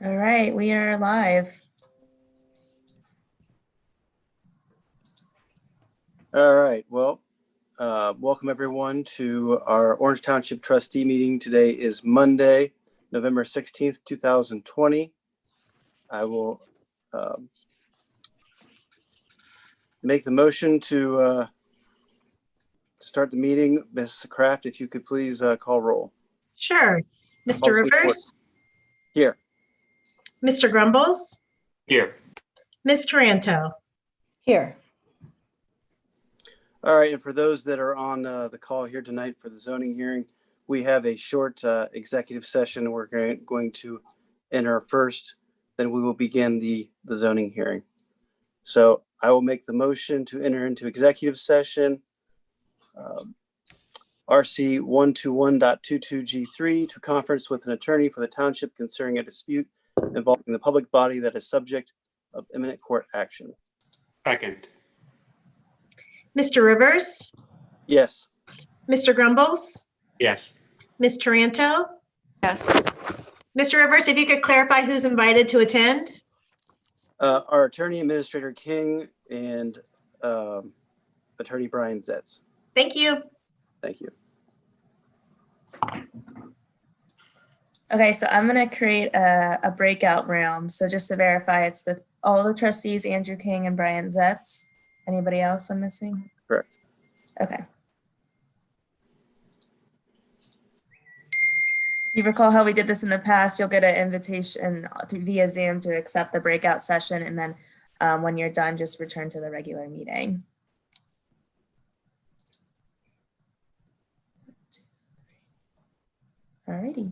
All right, we are live. All right, well, welcome everyone to our Orange Township Trustee meeting. Today is Monday, November 16th, 2020. I will make the motion to start the meeting. Ms. Kraft, if you could please call roll. Sure. Mr. Rivers? Here. Mr. Grumbles? Here. Ms. Taranto? Here. All right, and for those that are on the call here tonight for the zoning hearing, we have a short executive session. We're going to enter first, then we will begin the zoning hearing. So I will make the motion to enter into executive session, RC 121.22G3, to conference with an attorney for the township concerning a dispute involving the public body that is subject of imminent court action. Second. Mr. Rivers? Yes. Mr. Grumbles? Yes. Ms. Taranto? Yes. Mr. Rivers, if you could clarify who's invited to attend? Our attorney, Administrator King, and Attorney Brian Zetz. Thank you. Thank you. Okay, so I'm gonna create a breakout room. So just to verify, it's all the trustees, Andrew King and Brian Zetz. Anybody else I'm missing? Correct. Okay. If you recall how we did this in the past, you'll get an invitation via Zoom to accept the breakout session. And then when you're done, just return to the regular meeting. All righty.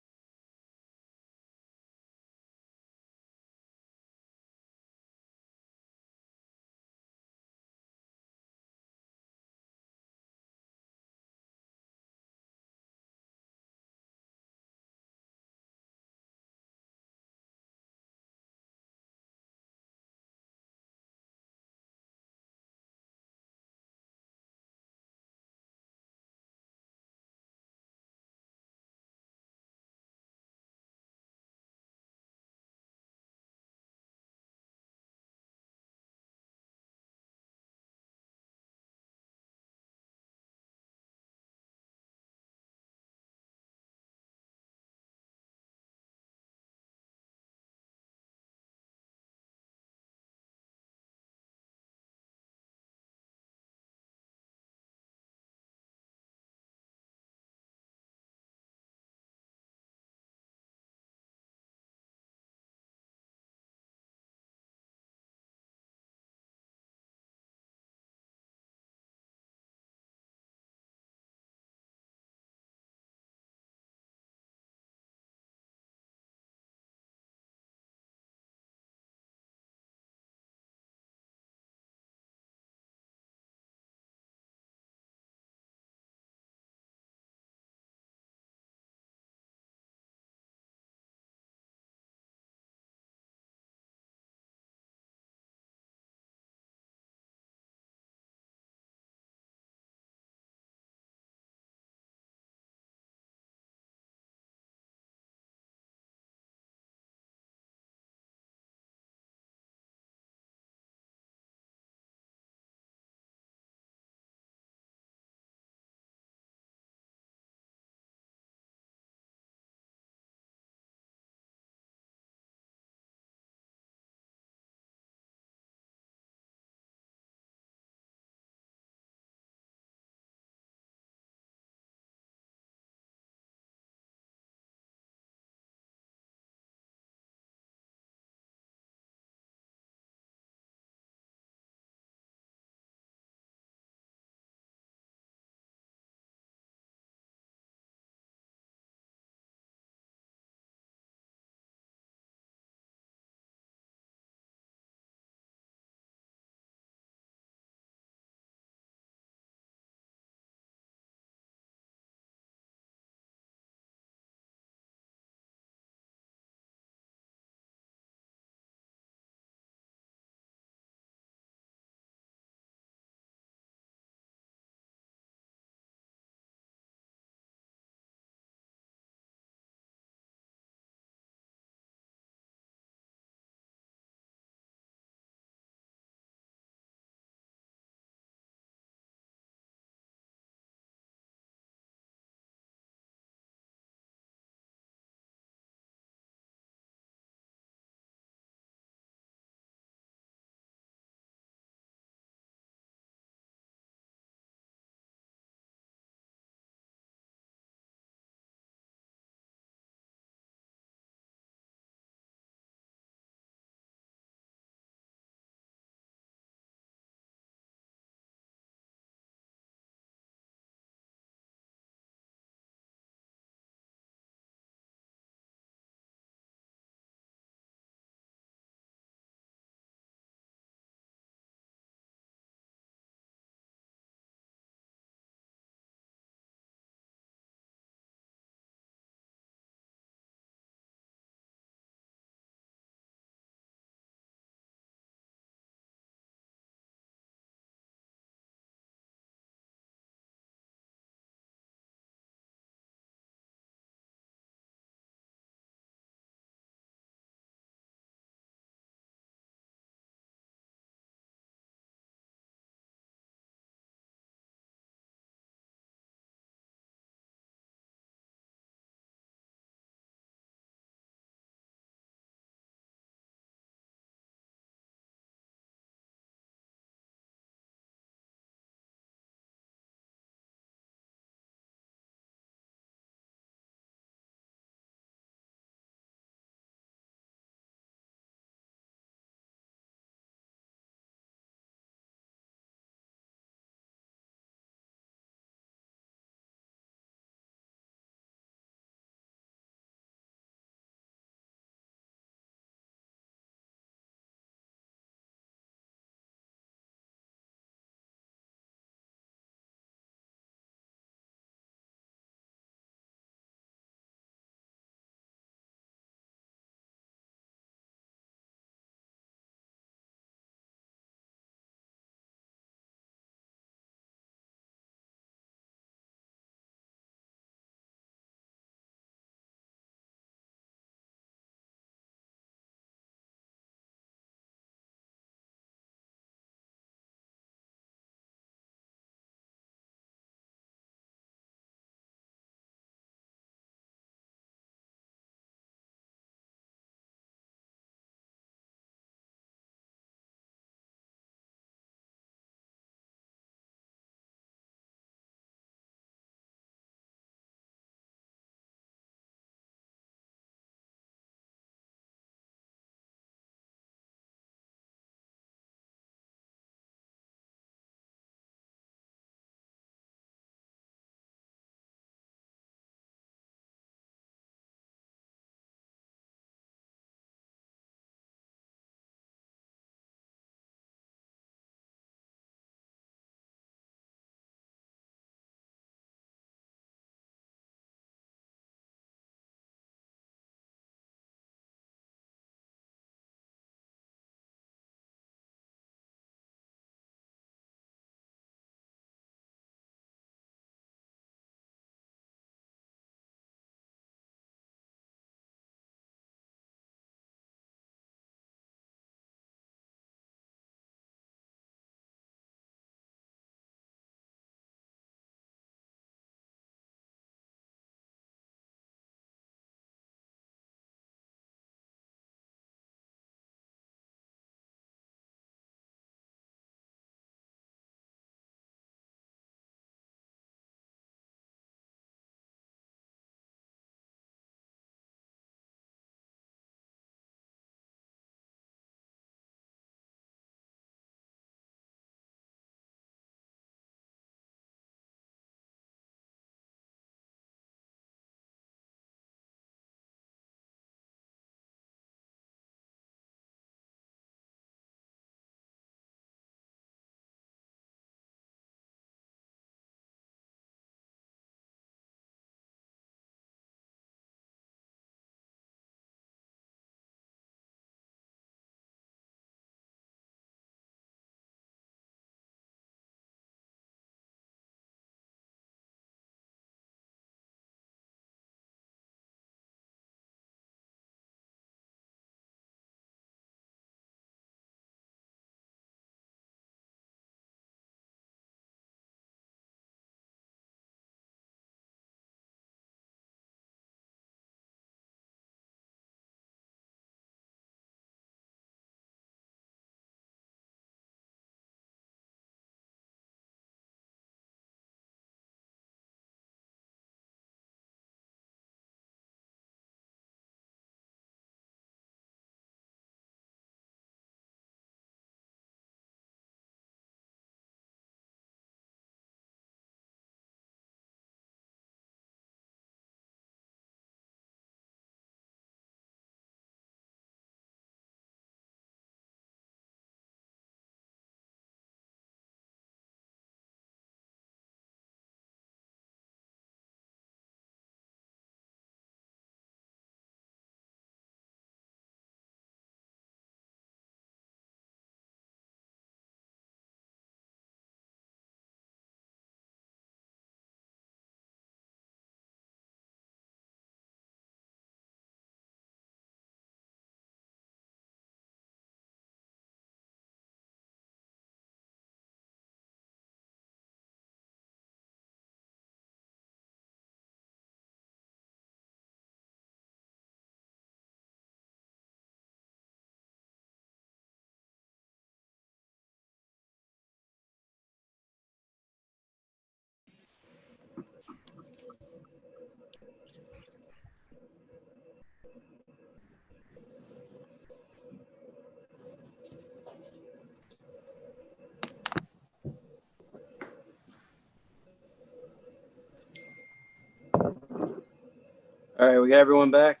All right, we got everyone back.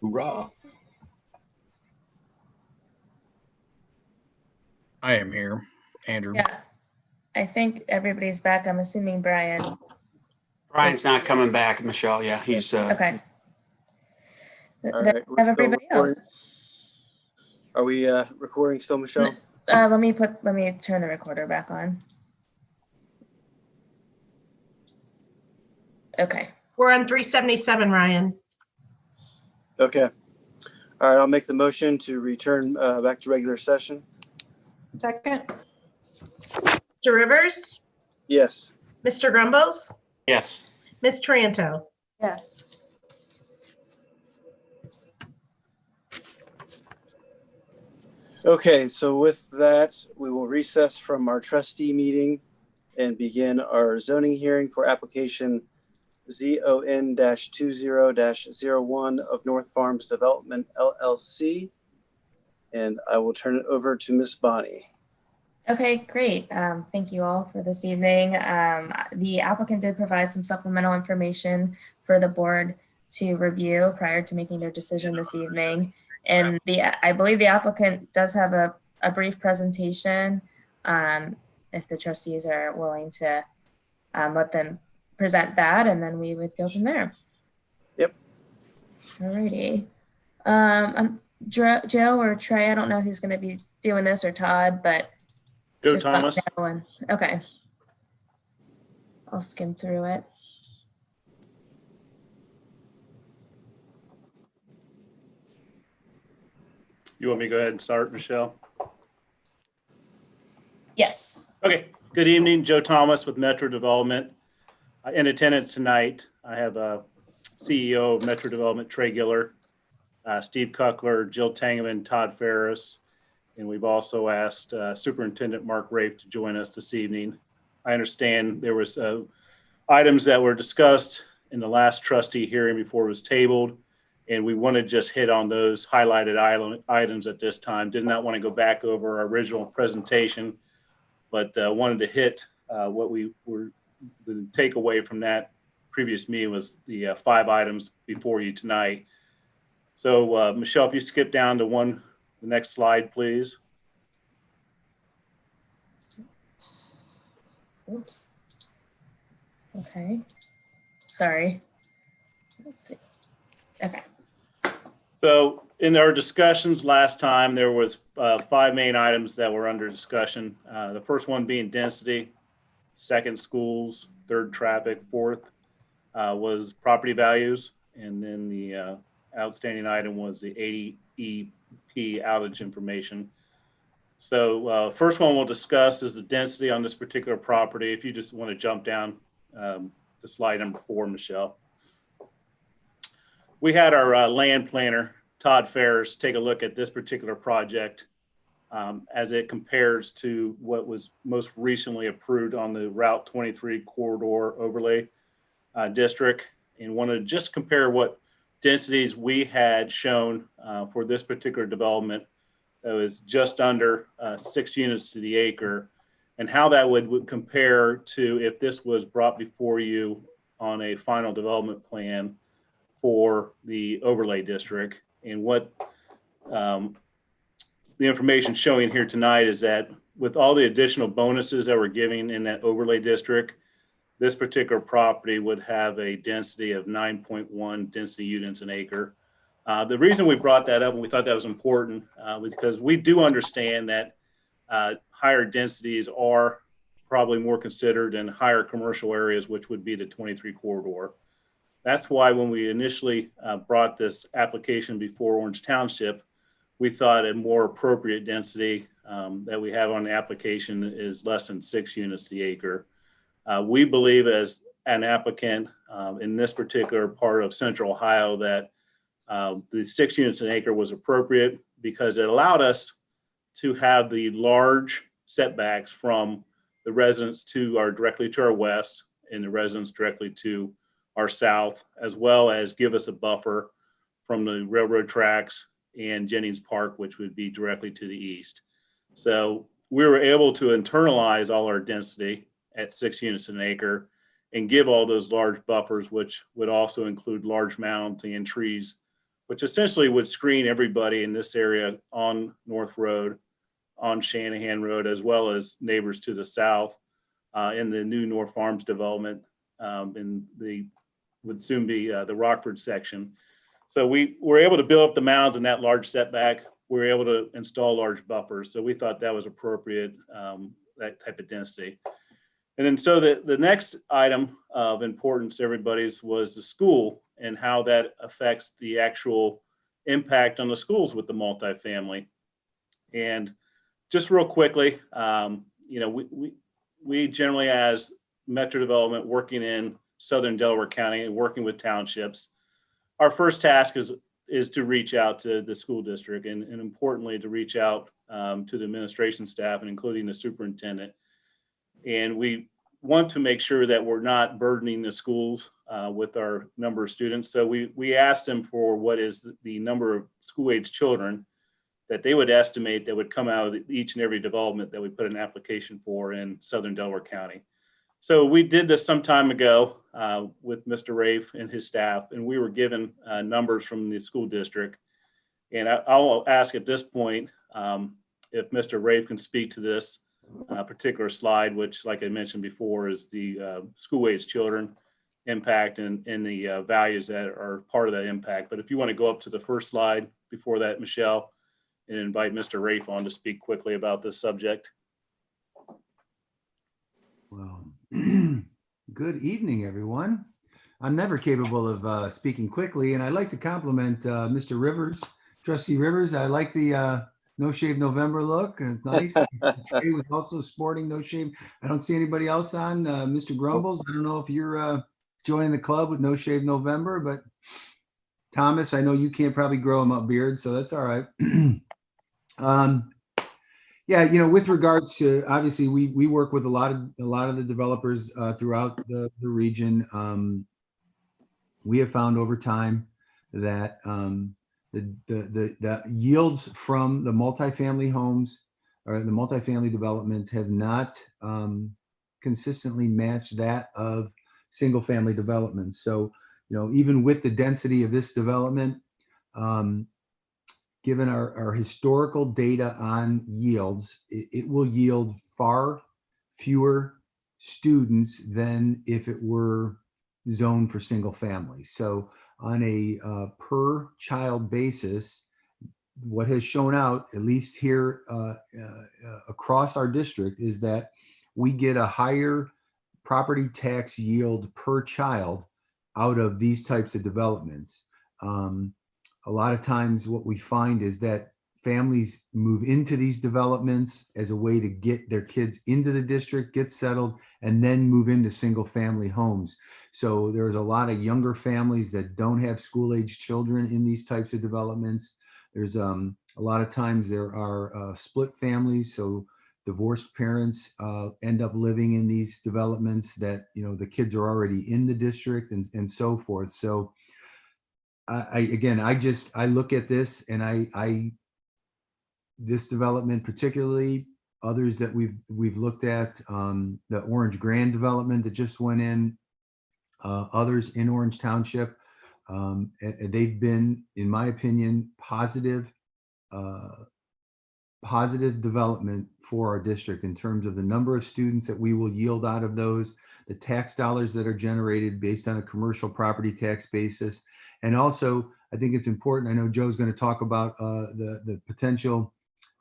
Hoorah. I am here, Andrew. Yeah, I think everybody's back. I'm assuming Brian. Brian's not coming back, Michelle. Yeah, he's Okay. All Then right, we we're have still everybody recording. else. Are we recording still, Michelle? Let me turn the recorder back on. Okay. We're on 377, Ryan. Okay. All right, I'll make the motion to return back to regular session. Second. Mr. Rivers, Yes. Mr. Grumbles, yes. Ms. Taranto. Yes. Okay, so with that, we will recess from our trustee meeting and begin our zoning hearing for application ZON-20-01 of North Farms Development LLC. And I will turn it over to Miss Bonnie. Okay, great. Thank you all for this evening. The applicant did provide some supplemental information for the board to review prior to making their decision this evening. And I believe the applicant does have a brief presentation, if the trustees are willing to let them present that, and then we would go from there. Yep. Alrighty. Joe or Trey, I don't know who's going to be doing this, or Todd, but Joe just let me Thomas. know when- Okay. I'll skim through it. You want me to go ahead and start, Michelle? Yes. Okay. Good evening, Joe Thomas with Metro Development. In attendance tonight, I have CEO of Metro Development, Trey Giller, Steve Kuckler, Jill Tangeman, Todd Ferris, and we've also asked Superintendent Mark Rafe to join us this evening. I understand there was items that were discussed in the last trustee hearing before it was tabled, and we want to just hit on those highlighted items at this time. Did not want to go back over our original presentation, but wanted to hit what we were, the takeaway from that previous meeting was the 5 items before you tonight. So Michelle, if you skip down to the next slide, please. Oops. Okay. Sorry. Let's see. Okay. So in our discussions last time, there was 5 main items that were under discussion. The first one being density, second schools, third traffic, fourth was property values, and then the outstanding item was the Aep outage information. So first one we'll discuss is the density on this particular property. If you just want to jump down to slide number 4, Michelle. We had our land planner, Todd Ferris, take a look at this particular project as it compares to what was most recently approved on the Route 23 corridor overlay district, and wanted to just compare what densities we had shown for this particular development that was just under 6 units to the acre, and how that would compare to if this was brought before you on a final development plan for the overlay district. And what the information showing here tonight is that with all the additional bonuses that we're giving in that overlay district, this particular property would have a density of 9.1 density units an acre. The reason we brought that up and we thought that was important was because we do understand that higher densities are probably more considered in higher commercial areas, which would be the 23 corridor. That's why when we initially brought this application before Orange Township, we thought a more appropriate density that we have on the application is less than 6 units to the acre. We believe as an applicant in this particular part of Central Ohio that the 6 units an acre was appropriate because it allowed us to have the large setbacks from the residents directly to our west and the residents directly to our south, as well as give us a buffer from the railroad tracks and Jennings Park, which would be directly to the east. So we were able to internalize all our density at 6 units an acre and give all those large buffers, which would also include large mounds and trees, which essentially would screen everybody in this area on North Road, on Shanahan Road, as well as neighbors to the south in the new North Farms development in the would soon be the Rockford section. So we were able to build up the mounds in that large setback. We were able to install large buffers. So we thought that was appropriate, that type of density. And then so the next item of importance to everybody's was the school and how that affects the actual impact on the schools with the multifamily. And just real quickly, you know, we generally, as Metro Development working in Southern Delaware County and working with townships, our first task is to reach out to the school district and importantly to reach out to the administration staff and including the superintendent. And we want to make sure that we're not burdening the schools with our number of students. So we asked them for what is the number of school-age children that they would estimate that would come out of each and every development that we put an application for in Southern Delaware County. So we did this some time ago with Mr. Rafe and his staff, and we were given numbers from the school district. And I'll ask at this point if Mr. Rafe can speak to this particular slide, which, like I mentioned before, is the school-age children impact and the values that are part of that impact. But if you want to go up to the first slide before that, Michelle, and invite Mr. Rafe on to speak quickly about this subject. Well, good evening, everyone. I'm never capable of speaking quickly, and I'd like to compliment Mr. Rivers, Trustee Rivers. I like the No Shave November look. It's nice. Trey was also sporting No Shave. I don't see anybody else on. Mr. Grumbles, I don't know if you're joining the club with No Shave November, but Thomas, I know you can't probably grow him a beard, so that's all right. Yeah, you know, with regards to, obviously we work with a lot of the developers throughout the region. We have found over time that the yields from the multifamily homes or the multifamily developments have not consistently matched that of single family developments. So, you know, even with the density of this development, given our historical data on yields, it will yield far fewer students than if it were zoned for single family. So on a per child basis, what has shown out, at least here across our district, is that we get a higher property tax yield per child out of these types of developments. A lot of times what we find is that families move into these developments as a way to get their kids into the district, get settled, and then move into single family homes. So there's a lot of younger families that don't have school-age children in these types of developments. There's a lot of times there are split families. So divorced parents end up living in these developments that, you know, the kids are already in the district and so forth. So I look at this and this development, particularly others that we've looked at, the Orange Grand development that just went in, others in Orange Township, they've been, in my opinion, positive development for our district in terms of the number of students that we will yield out of those, the tax dollars that are generated based on a commercial property tax basis. And also, I think it's important, I know Joe's going to talk about the potential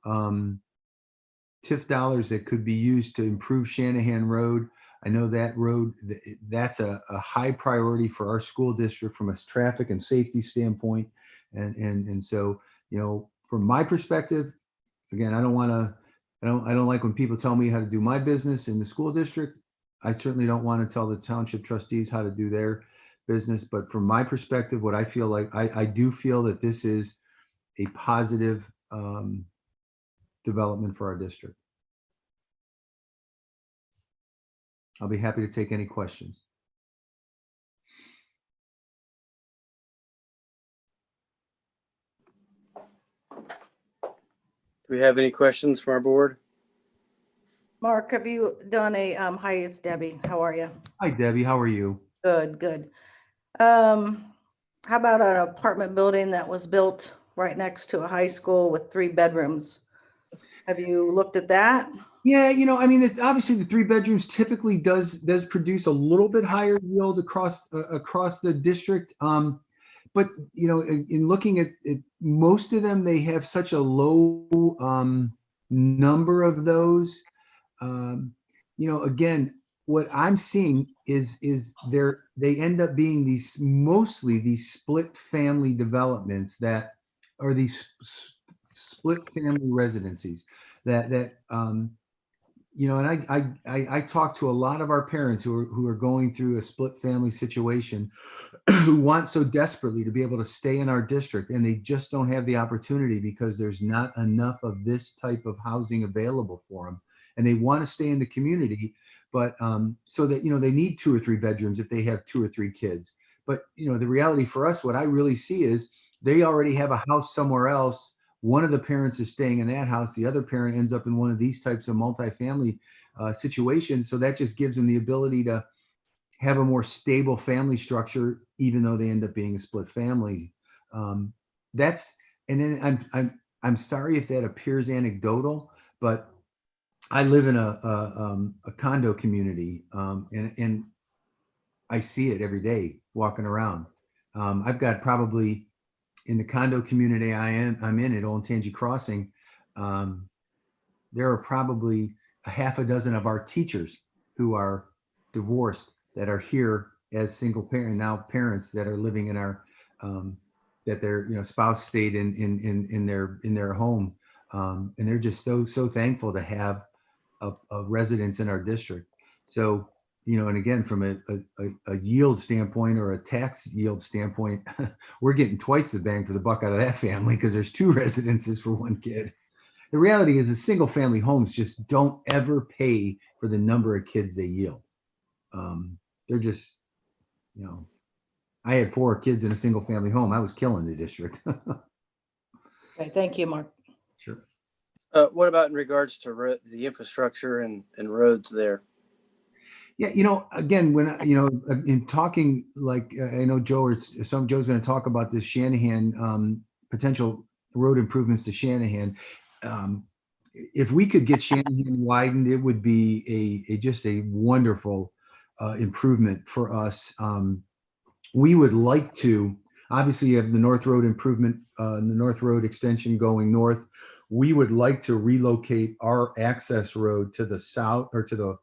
TIF dollars that could be used to improve Shanahan Road. I know that road, that's a high priority for our school district from a traffic and safety standpoint. And so, you know, from my perspective, again, I don't like when people tell me how to do my business in the school district. I certainly don't want to tell the township trustees how to do their business. But from my perspective, what I feel like, I do feel that this is a positive development for our district. I'll be happy to take any questions. Do we have any questions from our board? Mark, have you done a, hi, it's Debbie. How are you? Hi, Debbie. How are you? Good, good. How about an apartment building that was built right next to a high school with 3 bedrooms? Have you looked at that? Yeah, I mean, obviously the 3 bedrooms typically does produce a little bit higher yield across the district. But in looking at most of them, they have such a low number of those. Again, what I'm seeing is they end up being mostly these split family developments that are these split family residencies that and I talk to a lot of our parents who are going through a split family situation who want so desperately to be able to stay in our district, and they just don't have the opportunity because there's not enough of this type of housing available for them, and they want to stay in the community, but so that they need 2 or 3 bedrooms if they have 2 or 3 kids. But the reality for us, what I really see is they already have a house somewhere else. One of the parents is staying in that house. The other parent ends up in one of these types of multifamily situations. So that just gives them the ability to have a more stable family structure, even though they end up being a split family. And then I'm sorry if that appears anecdotal, but I live in a condo community, and I see it every day walking around. I've got probably in the condo community I'm in at Olentangy Crossing, there are probably a half a dozen of our teachers who are divorced that are here as single parents that are living in our that their spouse stayed in their home, and they're just so thankful to have a residence in our district. So and again, from a yield standpoint or a tax yield standpoint, we're getting twice the bang for the buck out of that family because there's 2 residences for 1 kid. The reality is the single family homes just don't ever pay for the number of kids they yield. They're just, I had 4 kids in a single family home. I was killing the district. Okay, thank you, Mark. Sure. What about in regards to the infrastructure and roads there? Yeah, again, when in talking, like I know Joe's going to talk about this Shanahan potential road improvements to Shanahan. If we could get Shanahan widened, it would be just a wonderful improvement for us. We would like to obviously have the North Road improvement, the North Road extension going north. We would like to relocate our access road to the south or to the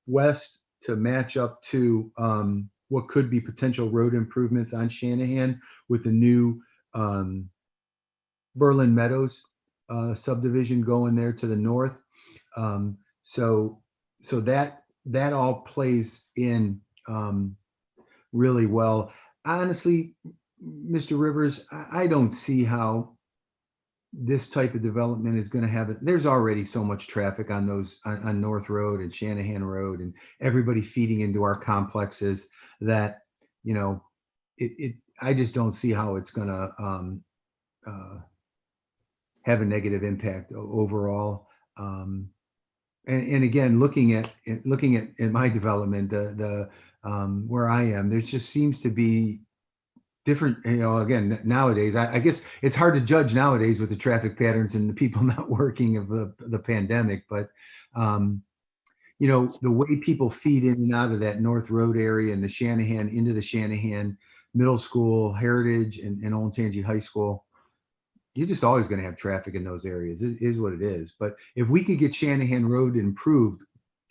west to match up to what could be potential road improvements on Shanahan with the new Berlin Meadows subdivision going there to the north. So that all plays in really well. Honestly, Mr. Rivers, I don't see how this type of development is going to have it. There's already so much traffic on those on North Road and Shanahan Road and everybody feeding into our complexes that, I just don't see how it's going to have a negative impact overall. And again, looking at my development, the where I am, there just seems to be different, again, nowadays, I guess it's hard to judge nowadays with the traffic patterns and the people not working of the pandemic, but the way people feed in and out of that North Road area and the Shanahan into the Shanahan Middle School, Heritage, and Olentangy High School, you're just always going to have traffic in those areas. It is what it is. But if we could get Shanahan Road improved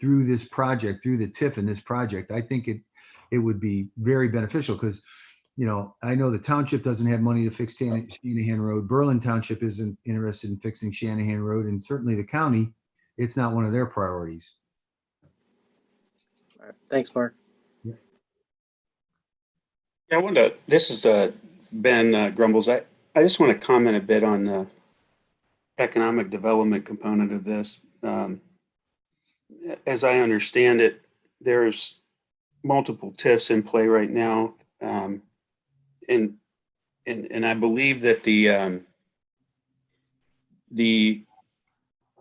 through this project, through the TIF in this project, I think it would be very beneficial because I know the township doesn't have money to fix Shanahan Road. Berlin Township isn't interested in fixing Shanahan Road, and certainly the county, it's not one of their priorities. All right. Thanks, Mark. Yeah. I want to, this is Ben Grumbles. I just want to comment a bit on the economic development component of this. As I understand it, there's multiple TIFs in play right now. And I believe that the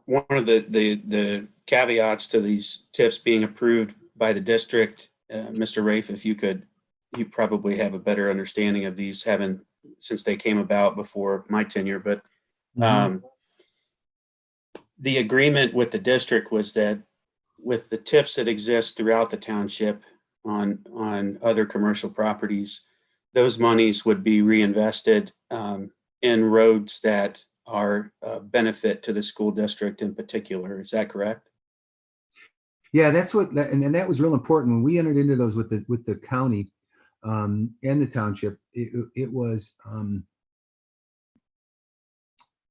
one of the caveats to these TIFs being approved by the district, Mr. Rafe, if you probably have a better understanding of these, since they came about before my tenure, but the agreement with the district was that with the TIFs that exist throughout the township on other commercial properties, those monies would be reinvested in roads that are a benefit to the school district in particular. Is that correct? Yeah, that's what, and that was real important when we entered into those with the county and the township. It was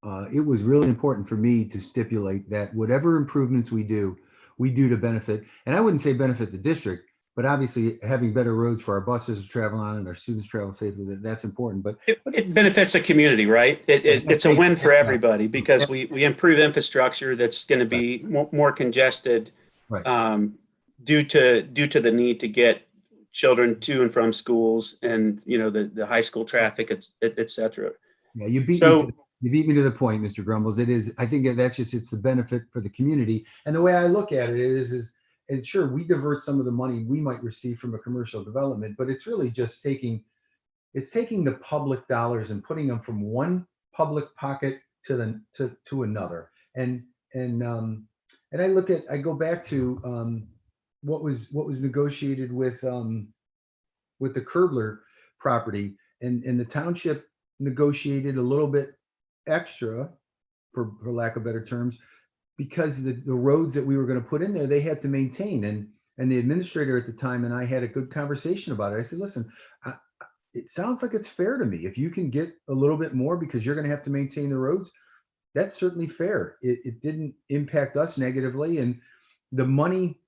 really important for me to stipulate that whatever improvements we do to benefit, and I wouldn't say benefit the district, but obviously having better roads for our buses to travel on and our students travel safely, that's important. But it benefits the community, right? It's a win for everybody because we improve infrastructure that's going to be more congested, right. Due to the need to get children to and from schools and the high school traffic, et cetera. Yeah, you beat me to the point, Mr. Grumbles. It is, I think it's the benefit for the community. And the way I look at it is and sure, we divert some of the money we might receive from a commercial development, but it's really just taking the public dollars and putting them from one public pocket to another. And I go back to what was negotiated with the Kerbler property, and the township negotiated a little bit extra, for lack of better terms, because the roads that we were going to put in there, they had to maintain. And the administrator at the time and I had a good conversation about it. I said, listen, it sounds like it's fair to me. If you can get a little bit more because you're going to have to maintain the roads, that's certainly fair. It didn't impact us negatively. And the money,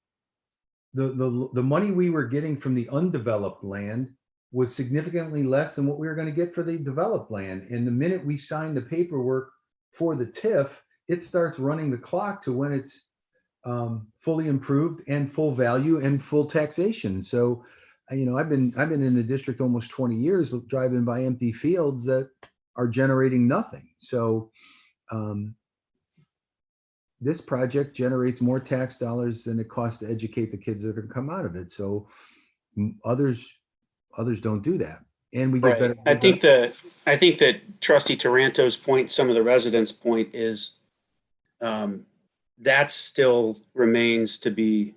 the money we were getting from the undeveloped land was significantly less than what we were going to get for the developed land. And the minute we signed the paperwork for the TIF, it starts running the clock to when it's fully improved and full value and full taxation. So, I've been in the district almost 20 years, driving by empty fields that are generating nothing. So this project generates more tax dollars than it costs to educate the kids that are going to come out of it. So others don't do that. And we get better. I think that Trustee Taranto's point, some of the residents' point is that still remains to be,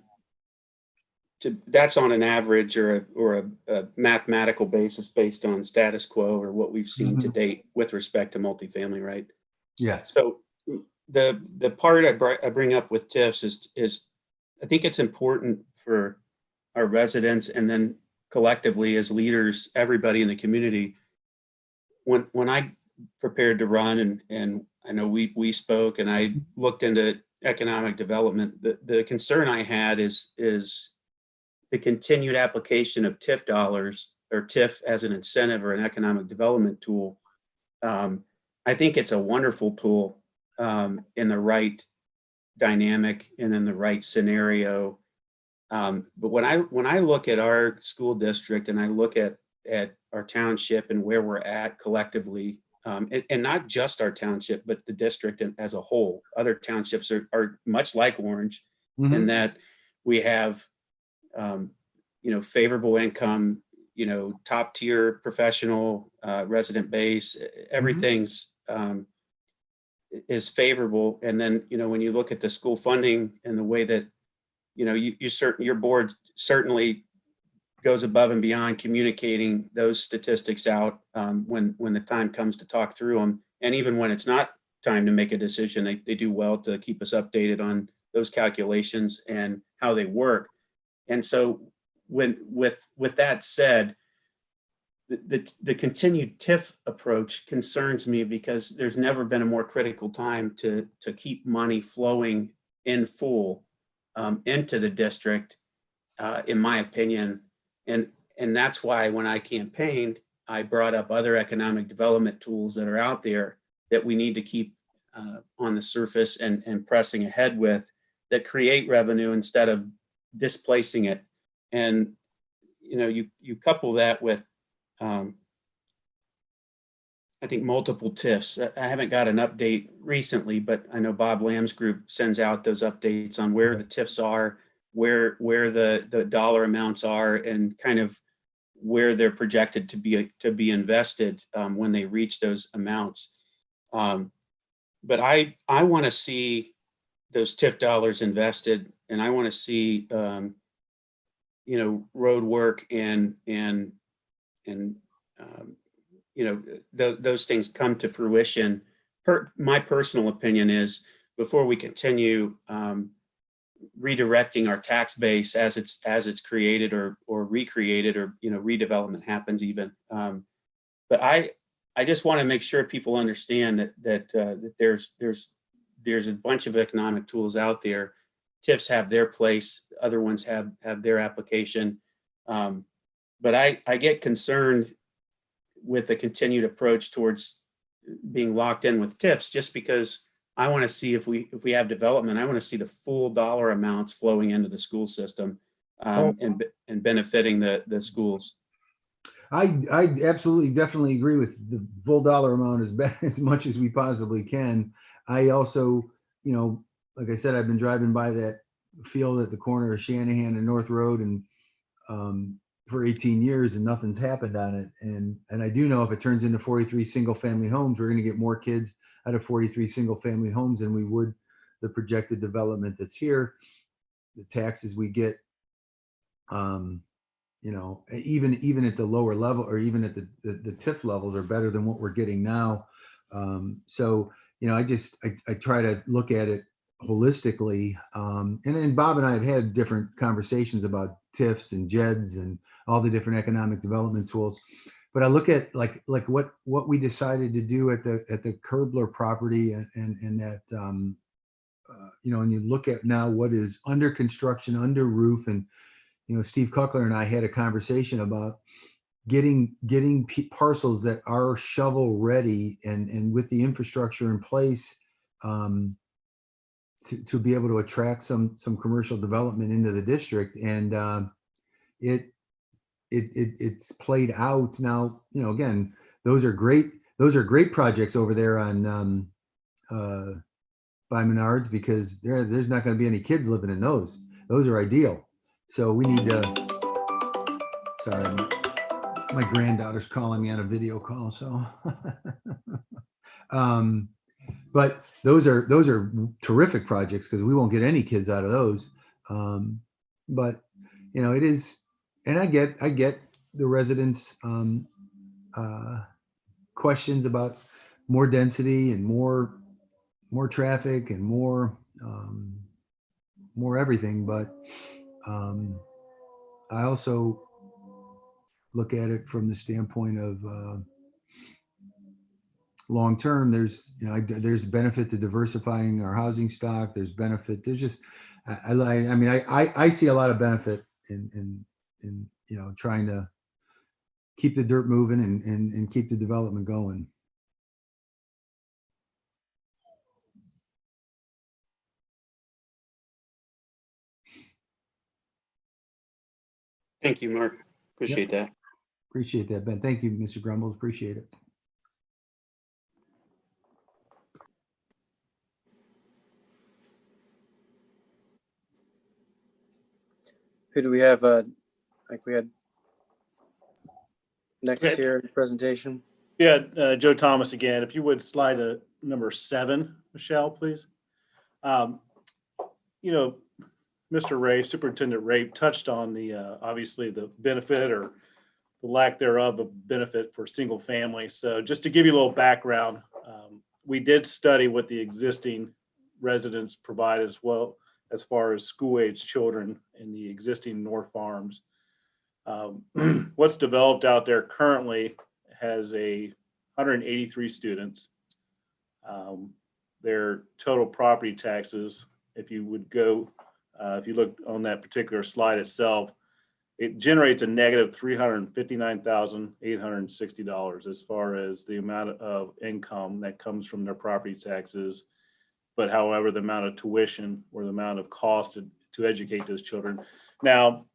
that's on an average or a mathematical basis based on status quo or what we've seen to date with respect to multifamily, right? Yes. So the part I bring up with TIFs is I think it's important for our residents and then collectively as leaders, everybody in the community. When I prepared to run and I know we spoke and I looked into economic development, the concern I had is the continued application of TIF dollars or TIF as an incentive or an economic development tool. I think it's a wonderful tool in the right dynamic and in the right scenario. But when I look at our school district and I look at our township and where we're at collectively, and not just our township, but the district as a whole, other townships are much like Orange in that we have, favorable income, top tier professional resident base, everything's is favorable. And then, when you look at the school funding and the way that, your board certainly goes above and beyond communicating those statistics out when the time comes to talk through them. And even when it's not time to make a decision, they do well to keep us updated on those calculations and how they work. And so with that said, the continued TIF approach concerns me because there's never been a more critical time to keep money flowing in full into the district, in my opinion. And that's why when I campaigned, I brought up other economic development tools that are out there that we need to keep on the surface and pressing ahead with that create revenue instead of displacing it. And, you couple that with I think, multiple TIFs. I haven't got an update recently, but I know Bob Lamb's group sends out those updates on where the TIFs are, where the dollar amounts are, and kind of where they're projected to be invested when they reach those amounts. But I want to see those TIF dollars invested, and I want to see road work and those things come to fruition. My personal opinion is, before we continue redirecting our tax base as it's created or recreated, or redevelopment happens even. But I just want to make sure people understand that there's a bunch of economic tools out there. TIFs have their place, other ones have their application. But I get concerned with the continued approach towards being locked in with TIFs, just because I want to see, if we have development, I want to see the full dollar amounts flowing into the school system and benefiting the schools. I absolutely, definitely agree with the full dollar amount as much as we possibly can. I also, like I said, I've been driving by that field at the corner of Shanahan and North Road and for 18 years, and nothing's happened on it. And I do know if it turns into 43 single family homes, we're going to get more kids out of 43 single family homes than we would the projected development that's here. The taxes we get, even at the lower level, or even at the TIF levels, are better than what we're getting now. So I try to look at it holistically. And Bob and I have had different conversations about TIFs and JEDs and all the different economic development tools. But I look at like what we decided to do at the Kerbler property, and that and you look at now what is under construction, under roof, and Steve Kuckler and I had a conversation about getting parcels that are shovel ready and with the infrastructure in place to be able to attract some commercial development into the district. And it's played out now. Again, those are great projects over there on by Menards, because there's not going to be any kids living in those. Those are ideal. So we need to, sorry, my granddaughter's calling me on a video call. So, but those are terrific projects, because we won't get any kids out of those. But it is, and I get the residents' questions about more density and more traffic and more everything. But I also look at it from the standpoint of long term. There's benefit to diversifying our housing stock. There's benefit. There's just I see a lot of benefit in trying to keep the dirt moving and keep the development going. Thank you, Mark. Appreciate that. Appreciate that, Ben. Thank you, Mr. Grumbles. Appreciate it. Who do we have? Like we had next here in the presentation. Yeah, Joe Thomas again. If you would slide to number 7, Michelle, please. Mr. Rafe, Superintendent Rafe, touched on the obviously the benefit or the lack thereof of benefit for single family. So just to give you a little background, we did study what the existing residents provide, as well as far as school-age children in the existing North Farms. What's developed out there currently has 183 students. Their total property taxes, if you would go, if you look on that particular slide itself, it generates a negative $359,860 as far as the amount of income that comes from their property taxes. But however, the amount of tuition or the amount of cost to educate those children. Now,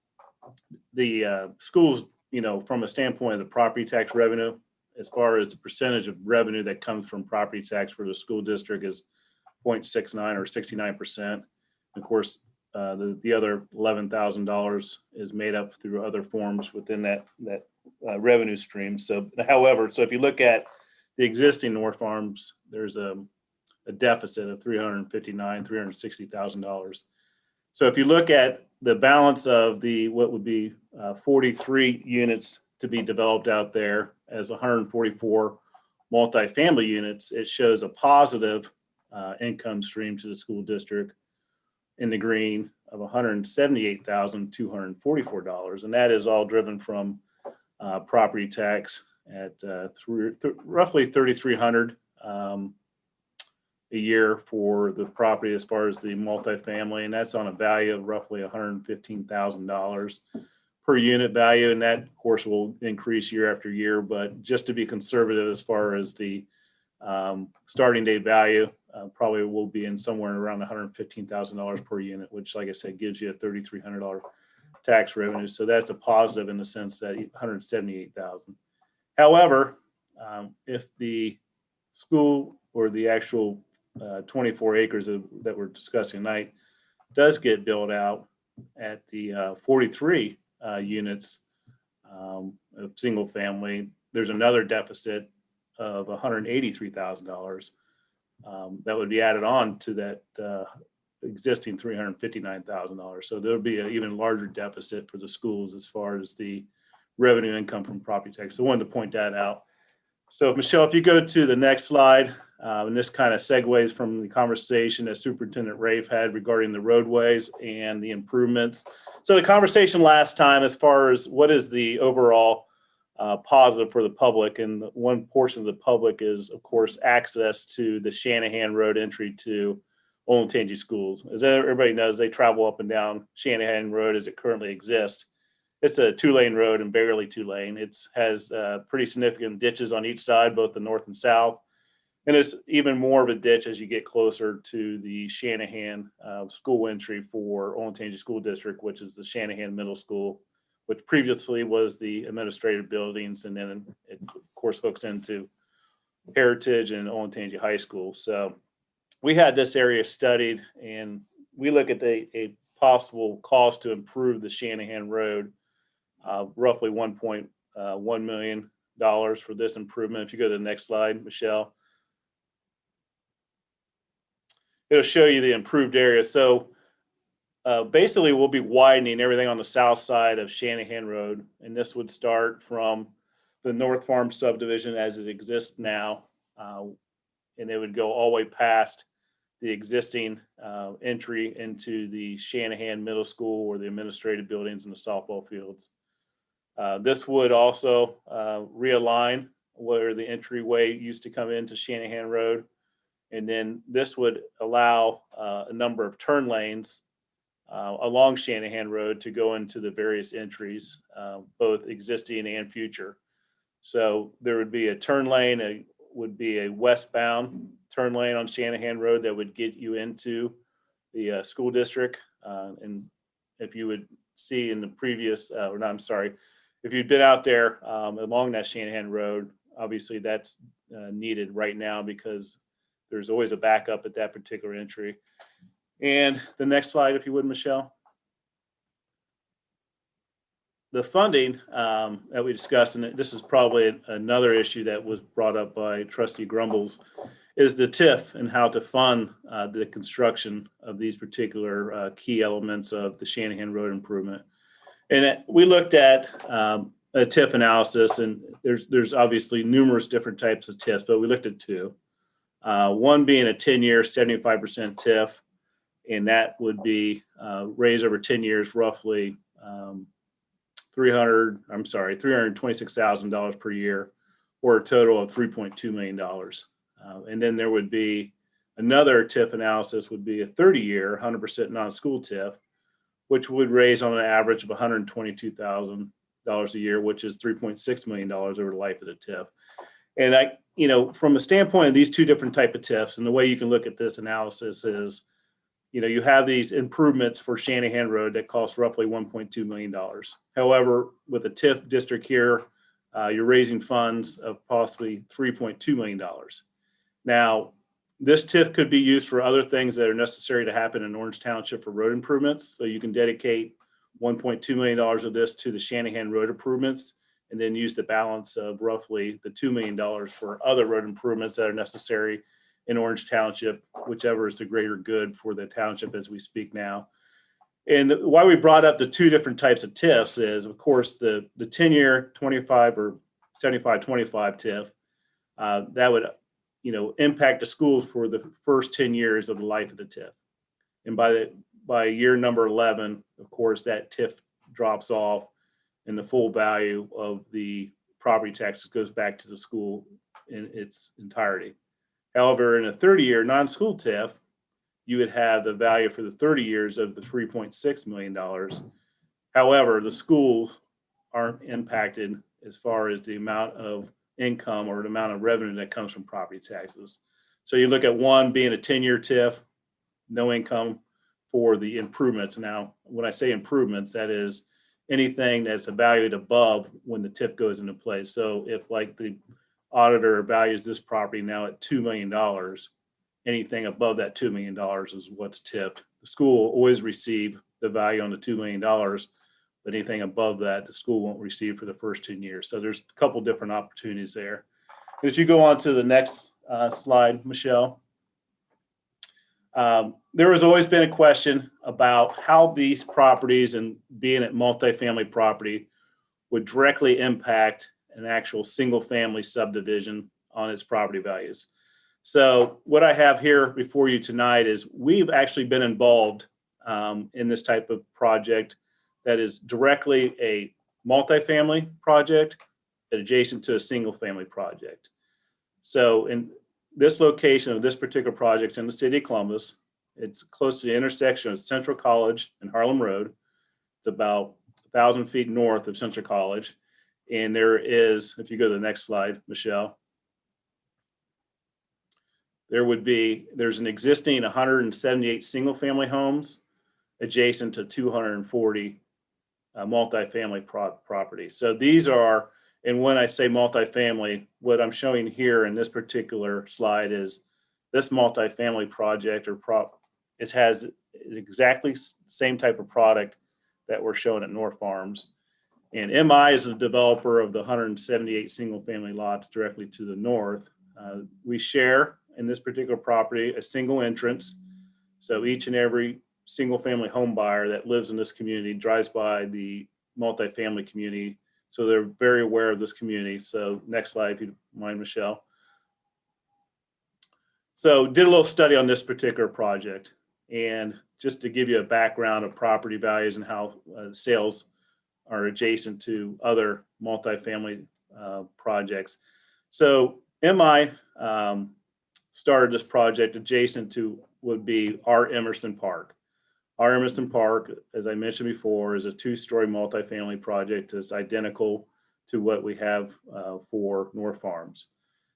the schools, from a standpoint of the property tax revenue, as far as the percentage of revenue that comes from property tax for the school district is 0.69 or 69%. Of course, the other $11,000 is made up through other forms within that revenue stream. So, however, if you look at the existing North Farms, there's a deficit of $360,000. So if you look at the balance of what would be 43 units to be developed out there as 144 multifamily units, it shows a positive income stream to the school district in the green of $178,244. And that is all driven from property tax at roughly $3,300 a year for the property as far as the multifamily. And that's on a value of roughly $115,000 per unit value. And that, of course, will increase year after year. But just to be conservative as far as the starting date value, probably will be in somewhere around $115,000 per unit, which, like I said, gives you a $3,300 tax revenue. So that's a positive in the sense that $178,000. However, if the school or the actual 24 acres that we're discussing tonight does get built out at the 43 units of single family, there's another deficit of $183,000 that would be added on to that existing $359,000. So there'll be an even larger deficit for the schools as far as the revenue income from property tax. So I wanted to point that out. So Michelle, if you go to the next slide, and this kind of segues from the conversation that Superintendent Rafe had regarding the roadways and the improvements. So the conversation last time, as far as what is the overall positive for the public, and one portion of the public is, of course, access to the Shanahan Road entry to Olentangy schools. As everybody knows, they travel up and down Shanahan Road as it currently exists. It's a 2-lane road and barely 2-lane. It has pretty significant ditches on each side, both the north and south. And it's even more of a ditch as you get closer to the Shanahan school entry for Olentangy School District, which is the Shanahan Middle School, which previously was the administrative buildings. And then it, of course, hooks into Heritage and Olentangy High School. So we had this area studied, and we look at a possible cost to improve the Shanahan Road, roughly $1.1 million for this improvement. If you go to the next slide, Michelle, it'll show you the improved area. So basically, we'll be widening everything on the south side of Shanahan Road, and this would start from the North Farm subdivision as it exists now, and it would go all the way past the existing entry into the Shanahan Middle School or the administrative buildings and the softball fields. This would also realign where the entryway used to come into Shanahan Road. And then this would allow a number of turn lanes along Shanahan Road to go into the various entries, both existing and future. So there would be a turn lane, would be a westbound turn lane on Shanahan Road that would get you into the school district. And if you would see in the previous, if you'd been out there along that Shanahan Road, obviously that's needed right now because there's always a backup at that particular entry. And the next slide, if you would, Michelle. The funding that we discussed, and this is probably another issue that was brought up by Trustee Grumbles, is the TIF and how to fund the construction of these particular key elements of the Shanahan Road improvement. And we looked at a TIF analysis, and there's obviously numerous different types of TIFs, but we looked at two. One being a 10-year, 75% TIF, and that would be raised over 10 years, roughly $326,000 per year, or a total of $3.2 million. And then there would be another TIF analysis, would be a 30-year, 100% non-school TIF, which would raise on an average of $122,000 a year, which is $3.6 million over the life of the TIF. And from a standpoint of these two different type of TIFs, and the way you can look at this analysis is, you have these improvements for Shanahan Road that cost roughly $1.2 million. However, with the TIF district here, you're raising funds of possibly $3.2 million. Now, this TIF could be used for other things that are necessary to happen in Orange Township for road improvements. So you can dedicate $1.2 million of this to the Shanahan road improvements, and then use the balance of roughly the $2 million for other road improvements that are necessary in Orange Township, whichever is the greater good for the township as we speak now. And why we brought up the two different types of TIFs is, of course, the 10-year 25 or 75-25 TIF, that would impact the schools for the first 10 years of the life of the TIF. And by year number 11, of course, that TIF drops off and the full value of the property taxes goes back to the school in its entirety. However, in a 30-year non-school TIF, you would have the value for the 30 years of the $3.6 million. However, the schools aren't impacted as far as the amount of income or the amount of revenue that comes from property taxes. So you look at one being a 10-year TIF, no income for the improvements. Now, when I say improvements, that is anything that's evaluated above when the TIF goes into place. So if like the auditor values this property now at $2 million, anything above that $2 million is what's tipped. The school will always receive the value on the $2 million, but anything above that, the school won't receive for the first 10 years. So there's a couple different opportunities there. And if you go on to the next slide, Michelle. There has always been a question about how these properties and being at multifamily property would directly impact an actual single family subdivision on its property values. So what I have here before you tonight is we've actually been involved in this type of project that is directly a multifamily project adjacent to a single family project. So in this location of this particular project in the city of Columbus, it's close to the intersection of Central College and Harlem Road. It's about 1,000 feet north of Central College. And there is, if you go to the next slide, Michelle, there's an existing 178 single family homes adjacent to 240 multifamily properties. So these are, and when I say multifamily, what I'm showing here in this particular slide is this multifamily project it has exactly same type of product that we're showing at North Farms. And MI is the developer of the 178 single family lots directly to the north. We share in this particular property a single entrance. So each and every single family home buyer that lives in this community drives by the multifamily community. So they're very aware of this community. So next slide, if you mind, Michelle. So did a little study on this particular project. And just to give you a background of property values and how sales are adjacent to other multifamily projects. So MI started this project adjacent to would be our Emerson Park. Our Emerson Park, as I mentioned before, is a 2-story multifamily project that's identical to what we have for North Farms.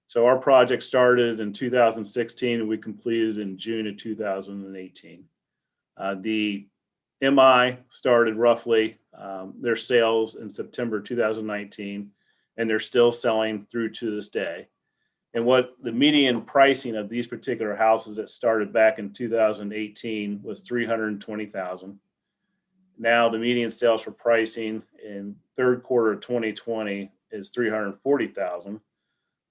So our project started in 2016 and we completed in June of 2018. The MI started roughly their sales in September 2019, and they're still selling through to this day. And what the median pricing of these particular houses that started back in 2018 was $320,000. Now the median sales for pricing in third quarter of 2020 is $340,000.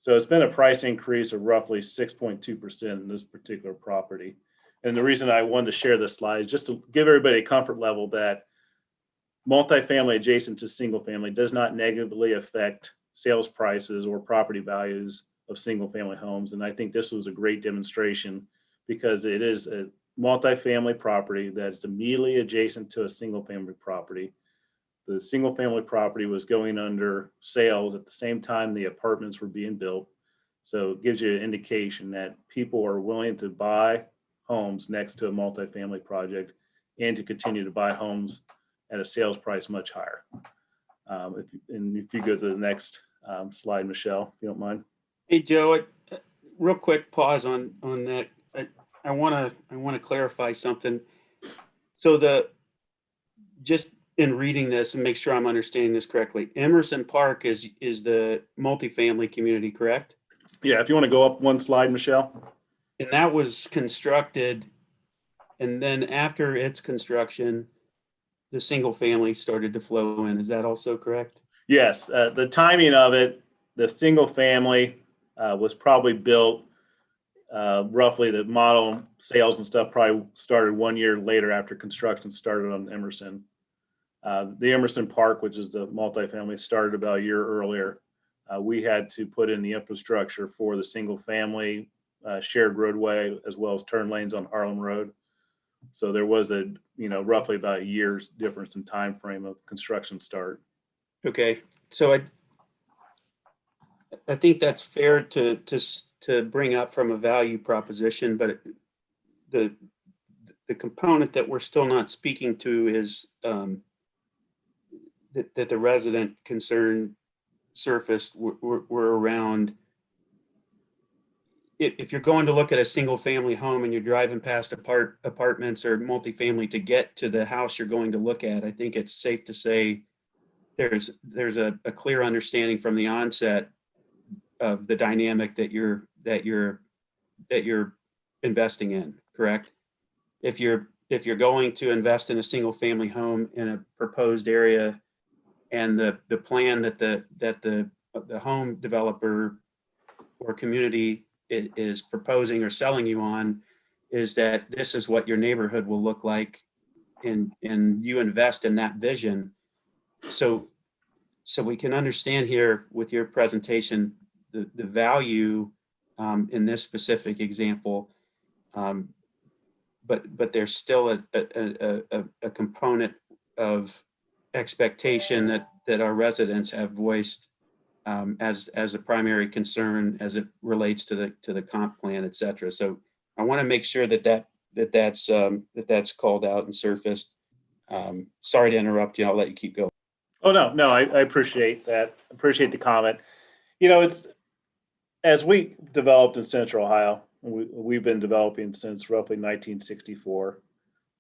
So it's been a price increase of roughly 6.2% in this particular property. And the reason I wanted to share this slide is just to give everybody a comfort level that multifamily adjacent to single family does not negatively affect sales prices or property values of single family homes. And I think this was a great demonstration because it is a multifamily property that's immediately adjacent to a single family property. The single family property was going under sales at the same time the apartments were being built. So it gives you an indication that people are willing to buy homes next to a multifamily project and to continue to buy homes at a sales price much higher. If you go to the next slide, Michelle, if you don't mind. Hey, Joe, real quick pause on that. I want to clarify something. So just in reading this and make sure I'm understanding this correctly. Emerson Park is the multifamily community, correct? Yeah, if you want to go up one slide, Michelle. And that was constructed, and then after its construction, the single family started to flow in. Is that also correct? Yes, the timing of it, the single family was probably built roughly, the model sales and stuff probably started 1 year later after construction started on Emerson. The Emerson Park, which is the multifamily, started about a year earlier. We had to put in the infrastructure for the single family shared roadway as well as turn lanes on Harlem Road. So there was roughly about a year's difference in time frame of construction start. Okay, so I think that's fair to bring up from a value proposition, but the component that we're still not speaking to is that the resident concern surfaced were around, if you're going to look at a single family home and you're driving past apartments or multifamily to get to the house you're going to look at, I think it's safe to say there's a clear understanding from the onset of the dynamic that you're investing in, correct? If you're going to invest in a single family home in a proposed area, and the plan that the home developer or community is proposing or selling you on is that this is what your neighborhood will look like, and you invest in that vision. So we can understand here with your presentation the value in this specific example, but there's still a component of expectation that our residents have voiced as a primary concern as it relates to the comp plan, et cetera. So I want to make sure that's called out and surfaced. Sorry to interrupt you. I'll let you keep going. Oh, no, I appreciate that. Appreciate the comment. It's, as we developed in Central Ohio, we've been developing since roughly 1964.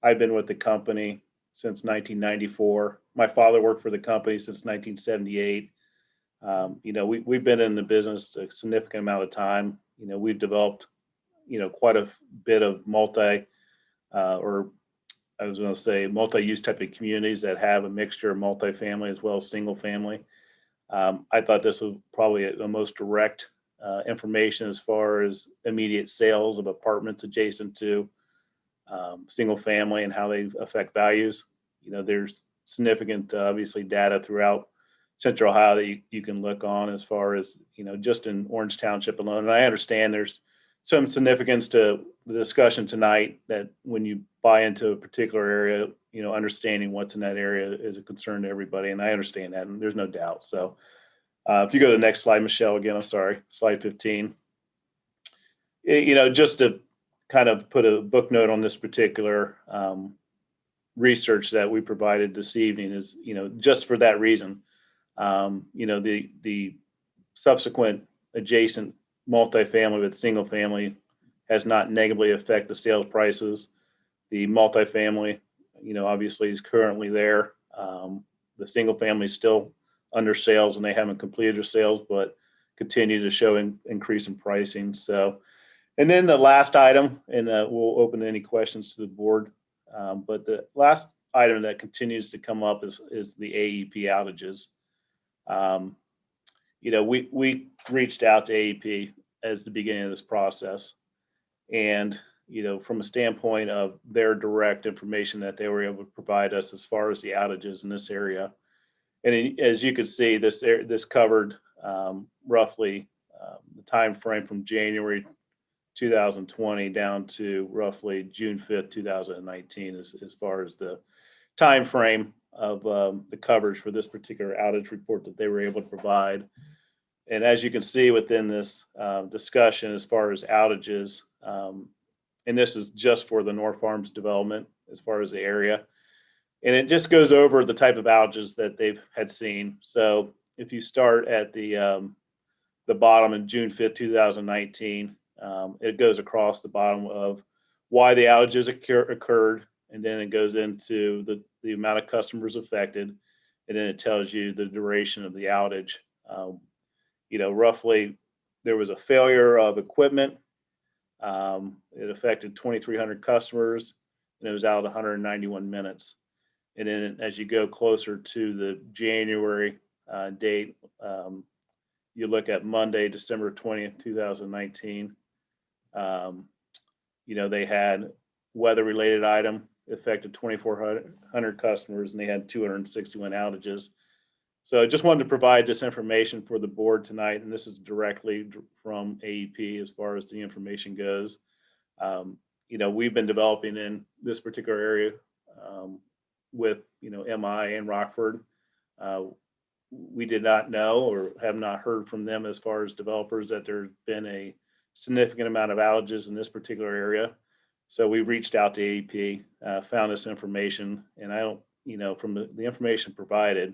I've been with the company since 1994. My father worked for the company since 1978. We've been in the business a significant amount of time. We've developed, quite a bit of multi-use type of communities that have a mixture of multifamily as well as single family. I thought this was probably the most direct information as far as immediate sales of apartments adjacent to single family and how they affect values. There's significant, obviously, data throughout Central Ohio that you can look on as far as, just in Orange Township alone. And I understand there's some significance to the discussion tonight that when you buy into a particular area, understanding what's in that area is a concern to everybody. And I understand that, and there's no doubt. So if you go to the next slide, Michelle, again, I'm sorry, slide 15. Just to kind of put a book note on this particular research that we provided this evening is, just for that reason, the subsequent adjacent multifamily with single family has not negatively affected the sales prices. The multifamily, obviously is currently there. The single family is still under sales and they haven't completed their sales, but continue to show increase in pricing. So, and then the last item, and we'll open any questions to the board. But the last item that continues to come up is the AEP outages. We reached out to AEP as the beginning of this process, and from a standpoint of their direct information that they were able to provide us as far as the outages in this area, and as you could see, this covered roughly the time frame from January 2020 down to roughly June 5th, 2019, as far as the time frame of the coverage for this particular outage report that they were able to provide. And as you can see within this discussion, as far as outages, and this is just for the North Farms development as far as the area, and it just goes over the type of outages that they've had seen. So if you start at the bottom in June 5th, 2019, it goes across the bottom of why the outages occurred, and then it goes into the amount of customers affected, and then it tells you the duration of the outage. Roughly, there was a failure of equipment. It affected 2,300 customers, and it was out 191 minutes. And then as you go closer to the January date, you look at Monday, December 20th, 2019. They had weather-related item affected 2,400 customers, and they had 261 outages. So I just wanted to provide this information for the board tonight, and this is directly from AEP as far as the information goes. We've been developing in this particular area with, MI and Rockford. We did not know or have not heard from them as far as developers that there's been a significant amount of outages in this particular area. So we reached out to AEP, found this information, and I don't, from the information provided,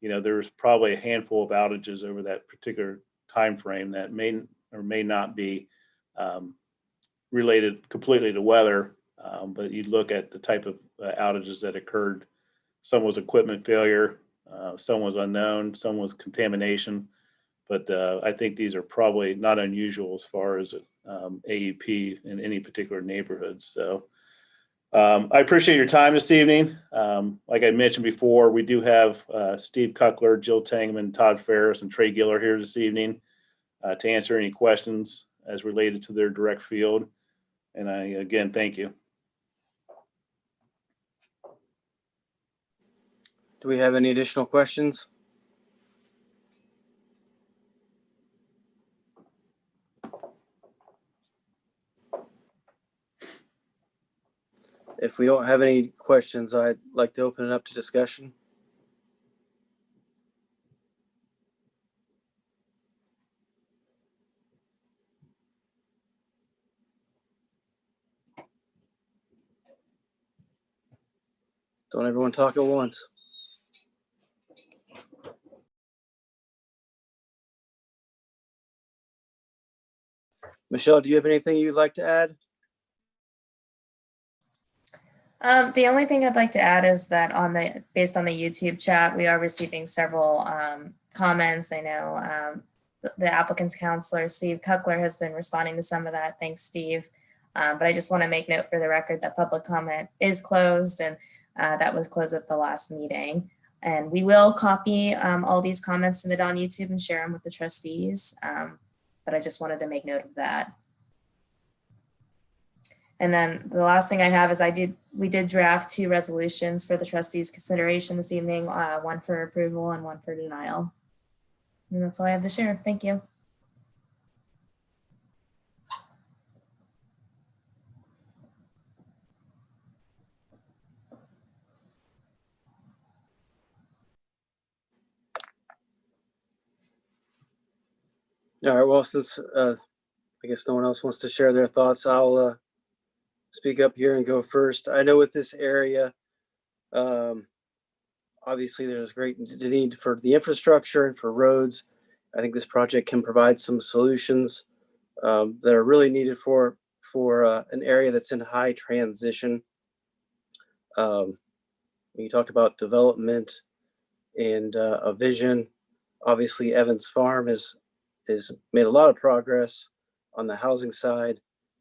there's probably a handful of outages over that particular time frame that may or may not be related completely to weather, but you look at the type of outages that occurred. Some was equipment failure, some was unknown, some was contamination, but I think these are probably not unusual as far as AEP in any particular neighborhood. So I appreciate your time this evening. Like I mentioned before, we do have Steve Kuckler, Jill Tangman, Todd Ferris, and Trey Giller here this evening to answer any questions as related to their direct field. And I, again, thank you. Do we have any additional questions? If we don't have any questions, I'd like to open it up to discussion. Don't everyone talk at once. Michelle, do you have anything you'd like to add? The only thing I'd like to add is that based on the YouTube chat, we are receiving several comments. I know the applicant's counselor, Steve Kuckler, has been responding to some of that. Thanks, Steve. But I just want to make note for the record that public comment is closed, and that was closed at the last meeting. And we will copy all these comments submitted on YouTube and share them with the trustees. But I just wanted to make note of that. And then the last thing I have is we did draft 2 resolutions for the trustees' consideration this evening, one for approval and one for denial. And that's all I have to share. Thank you. All right, well, since I guess no one else wants to share their thoughts, I'll speak up here and go first. I know with this area, obviously there's great need for the infrastructure and for roads. I think this project can provide some solutions that are really needed for an area that's in high transition. When you talk about development and a vision, obviously Evans Farm has made a lot of progress on the housing side,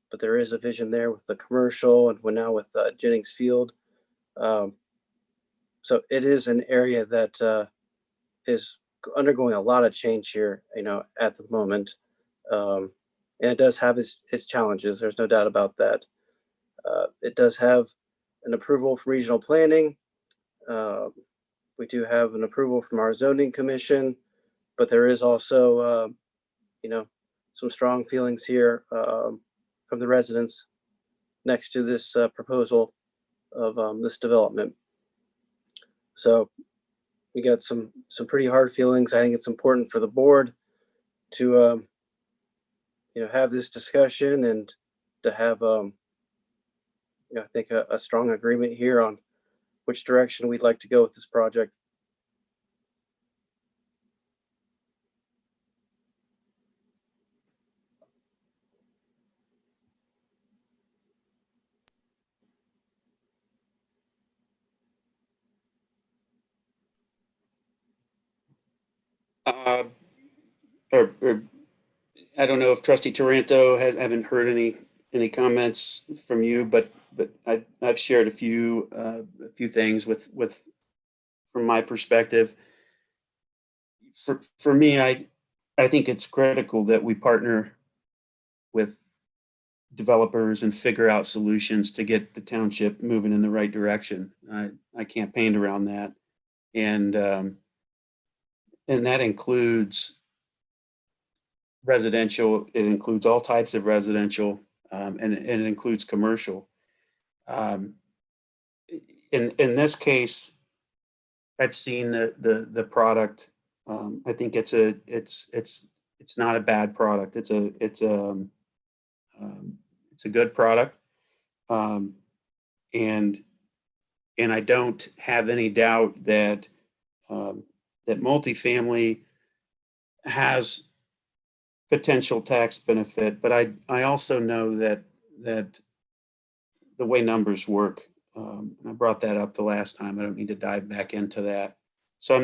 but there is a vision there with the commercial and now with Jennings Field. So it is an area that is undergoing a lot of change here, at the moment. And it does have its challenges. There's no doubt about that. It does have an approval from regional planning. We do have an approval from our zoning commission, but there is also, some strong feelings here from the residents next to this proposal of this development. So we got some pretty hard feelings. I think it's important for the board to, have this discussion and to have, I think a strong agreement here on which direction we'd like to go with this project. Uh, or I don't know if Trustee Taranto haven't heard any comments from you, but I've shared a few things with from my perspective. For me, I think it's critical that we partner with developers and figure out solutions to get the township moving in the right direction. I campaigned around that, and that includes residential. It includes all types of residential, and it includes commercial. Um, in this case, I've seen the product. I think it's not a bad product. It's a good product, um, and I don't have any doubt that that multifamily has potential tax benefit. But I also know that the way numbers work, and I brought that up the last time. I don't need to dive back into that. So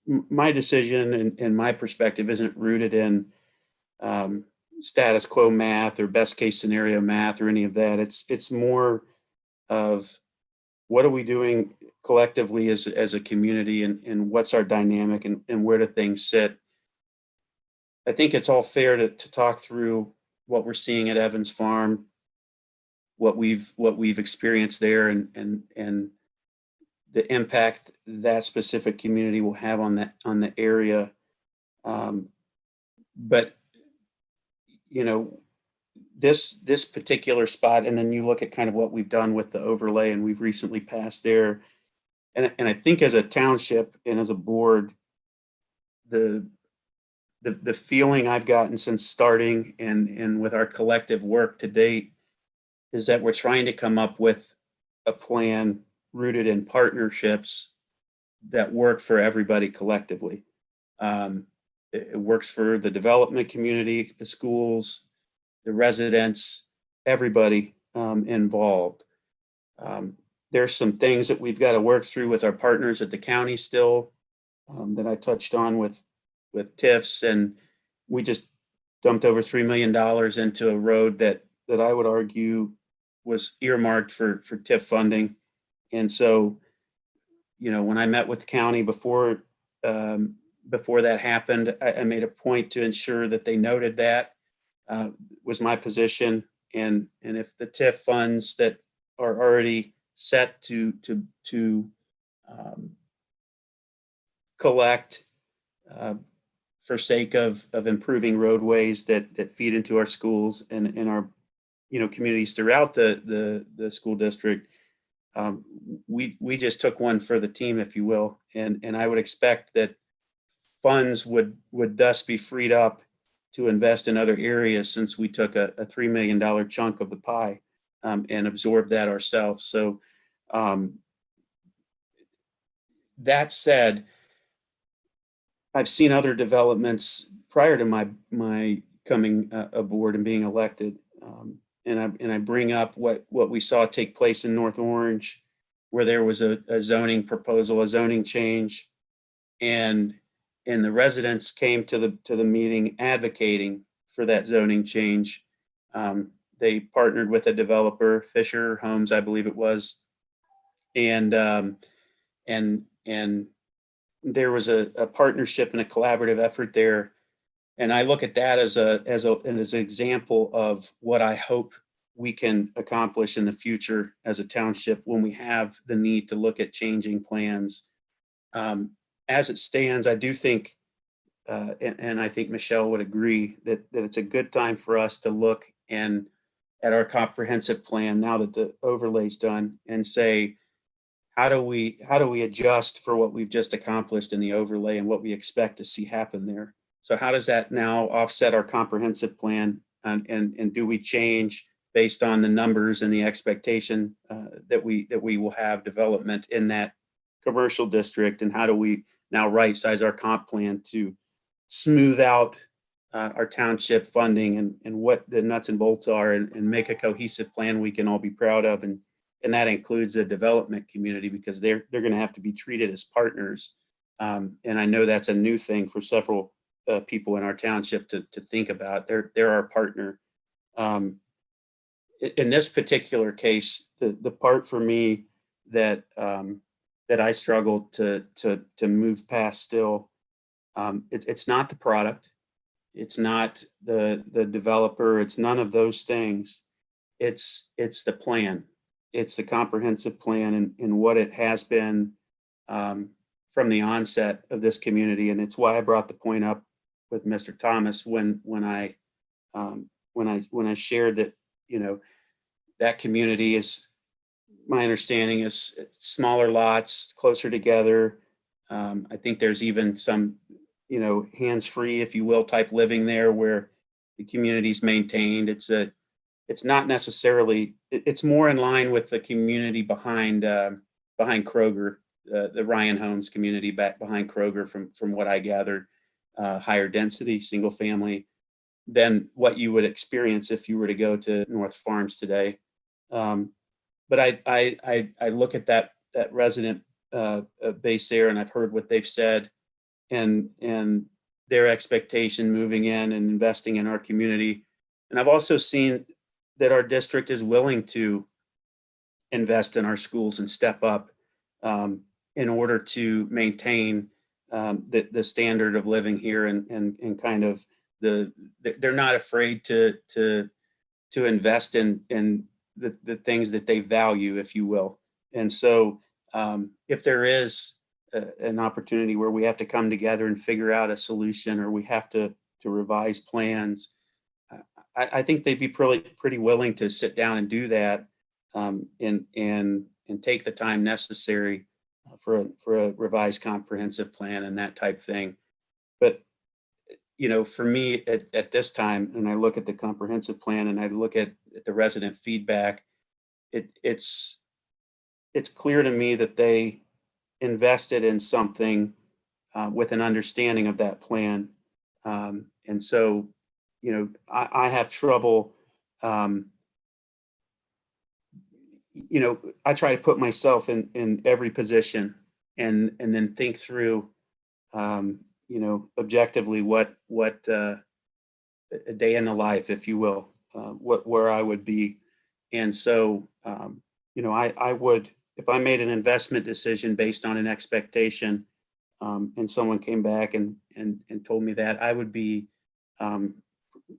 my decision and my perspective isn't rooted in um, status quo math or best case scenario math or any of that. It's more of what are we doing collectively as a community, and what's our dynamic, and where do things sit. I think it's all fair to talk through what we're seeing at Evans Farm, what we've experienced there, and the impact that specific community will have on the area. But this particular spot, and then you look at kind of what we've done with the overlay, and we've recently passed there. And I think as a township and as a board, the feeling I've gotten since starting and with our collective work to date is that we're trying to come up with a plan rooted in partnerships that work for everybody collectively. It works for the development community, the schools, the residents, everybody involved. There's some things that we've got to work through with our partners at the county still, that I touched on with TIFs, and we just dumped over $3 million into a road that I would argue was earmarked for TIF funding. And so, when I met with the county before that happened, I made a point to ensure that they noted that was my position. And if the TIF funds that are already set to collect for sake of improving roadways that feed into our schools and our communities throughout the school district, we just took one for the team, if you will, and I would expect that funds would thus be freed up to invest in other areas, since we took a $3 million chunk of the pie and absorbed that ourselves. So that said, I've seen other developments prior to my coming aboard and being elected, and I bring up what we saw take place in North Orange, where there was a zoning proposal, a zoning change, and the residents came to the meeting advocating for that zoning change. They partnered with a developer, Fisher Homes, I believe it was, and there was a partnership and a collaborative effort there. And I look at that as an example of what I hope we can accomplish in the future as a township when we have the need to look at changing plans. As it stands, I do think, and I think Michelle would agree, that it's a good time for us to look at our comprehensive plan now that the overlay's done, and say, how do we adjust for what we've just accomplished in the overlay and what we expect to see happen there? So how does that now offset our comprehensive plan, and do we change based on the numbers and the expectation that we will have development in that commercial district, and how do we now right size our comp plan to smooth out our township funding and what the nuts and bolts are, and make a cohesive plan we can all be proud of, and that includes the development community, because they're going to have to be treated as partners And I know that's a new thing for several people in our township to think about. They're our partner. In this particular case, the part for me that that I struggled to move past still, it's not the product, it's not the developer, it's none of those things. It's the plan, it's the comprehensive plan, and what it has been from the onset of this community, and it's why I brought the point up with Mr. Thomas when I shared that, you know, that community is, my understanding is smaller lots, closer together. I think there's even some, you know, hands-free, if you will, type living there where the community's maintained. It's not necessarily, it's more in line with the community behind Kroger, the Ryan Homes community back behind Kroger, from what I gathered, higher density, single family than what you would experience if you were to go to North Farms today. But I look at that resident base there, and I've heard what they've said, and their expectation moving in and investing in our community. And I've also seen that our district is willing to invest in our schools and step up in order to maintain the standard of living here, and kind of they're not afraid to invest in the things that they value, if you will. And so if there is an opportunity where we have to come together and figure out a solution, or we have to revise plans, I think they'd be pretty willing to sit down and do that, and take the time necessary for a revised comprehensive plan and that type thing. But, you know, for me at this time, and I look at the comprehensive plan and I look at the resident feedback, it's clear to me that they invested in something with an understanding of that plan. And so, you know, I have trouble, you know, I try to put myself in every position and then think through, you know, objectively what a day in the life, if you will, where I would be. And so, you know, I would, if I made an investment decision based on an expectation, and someone came back and told me that, I would be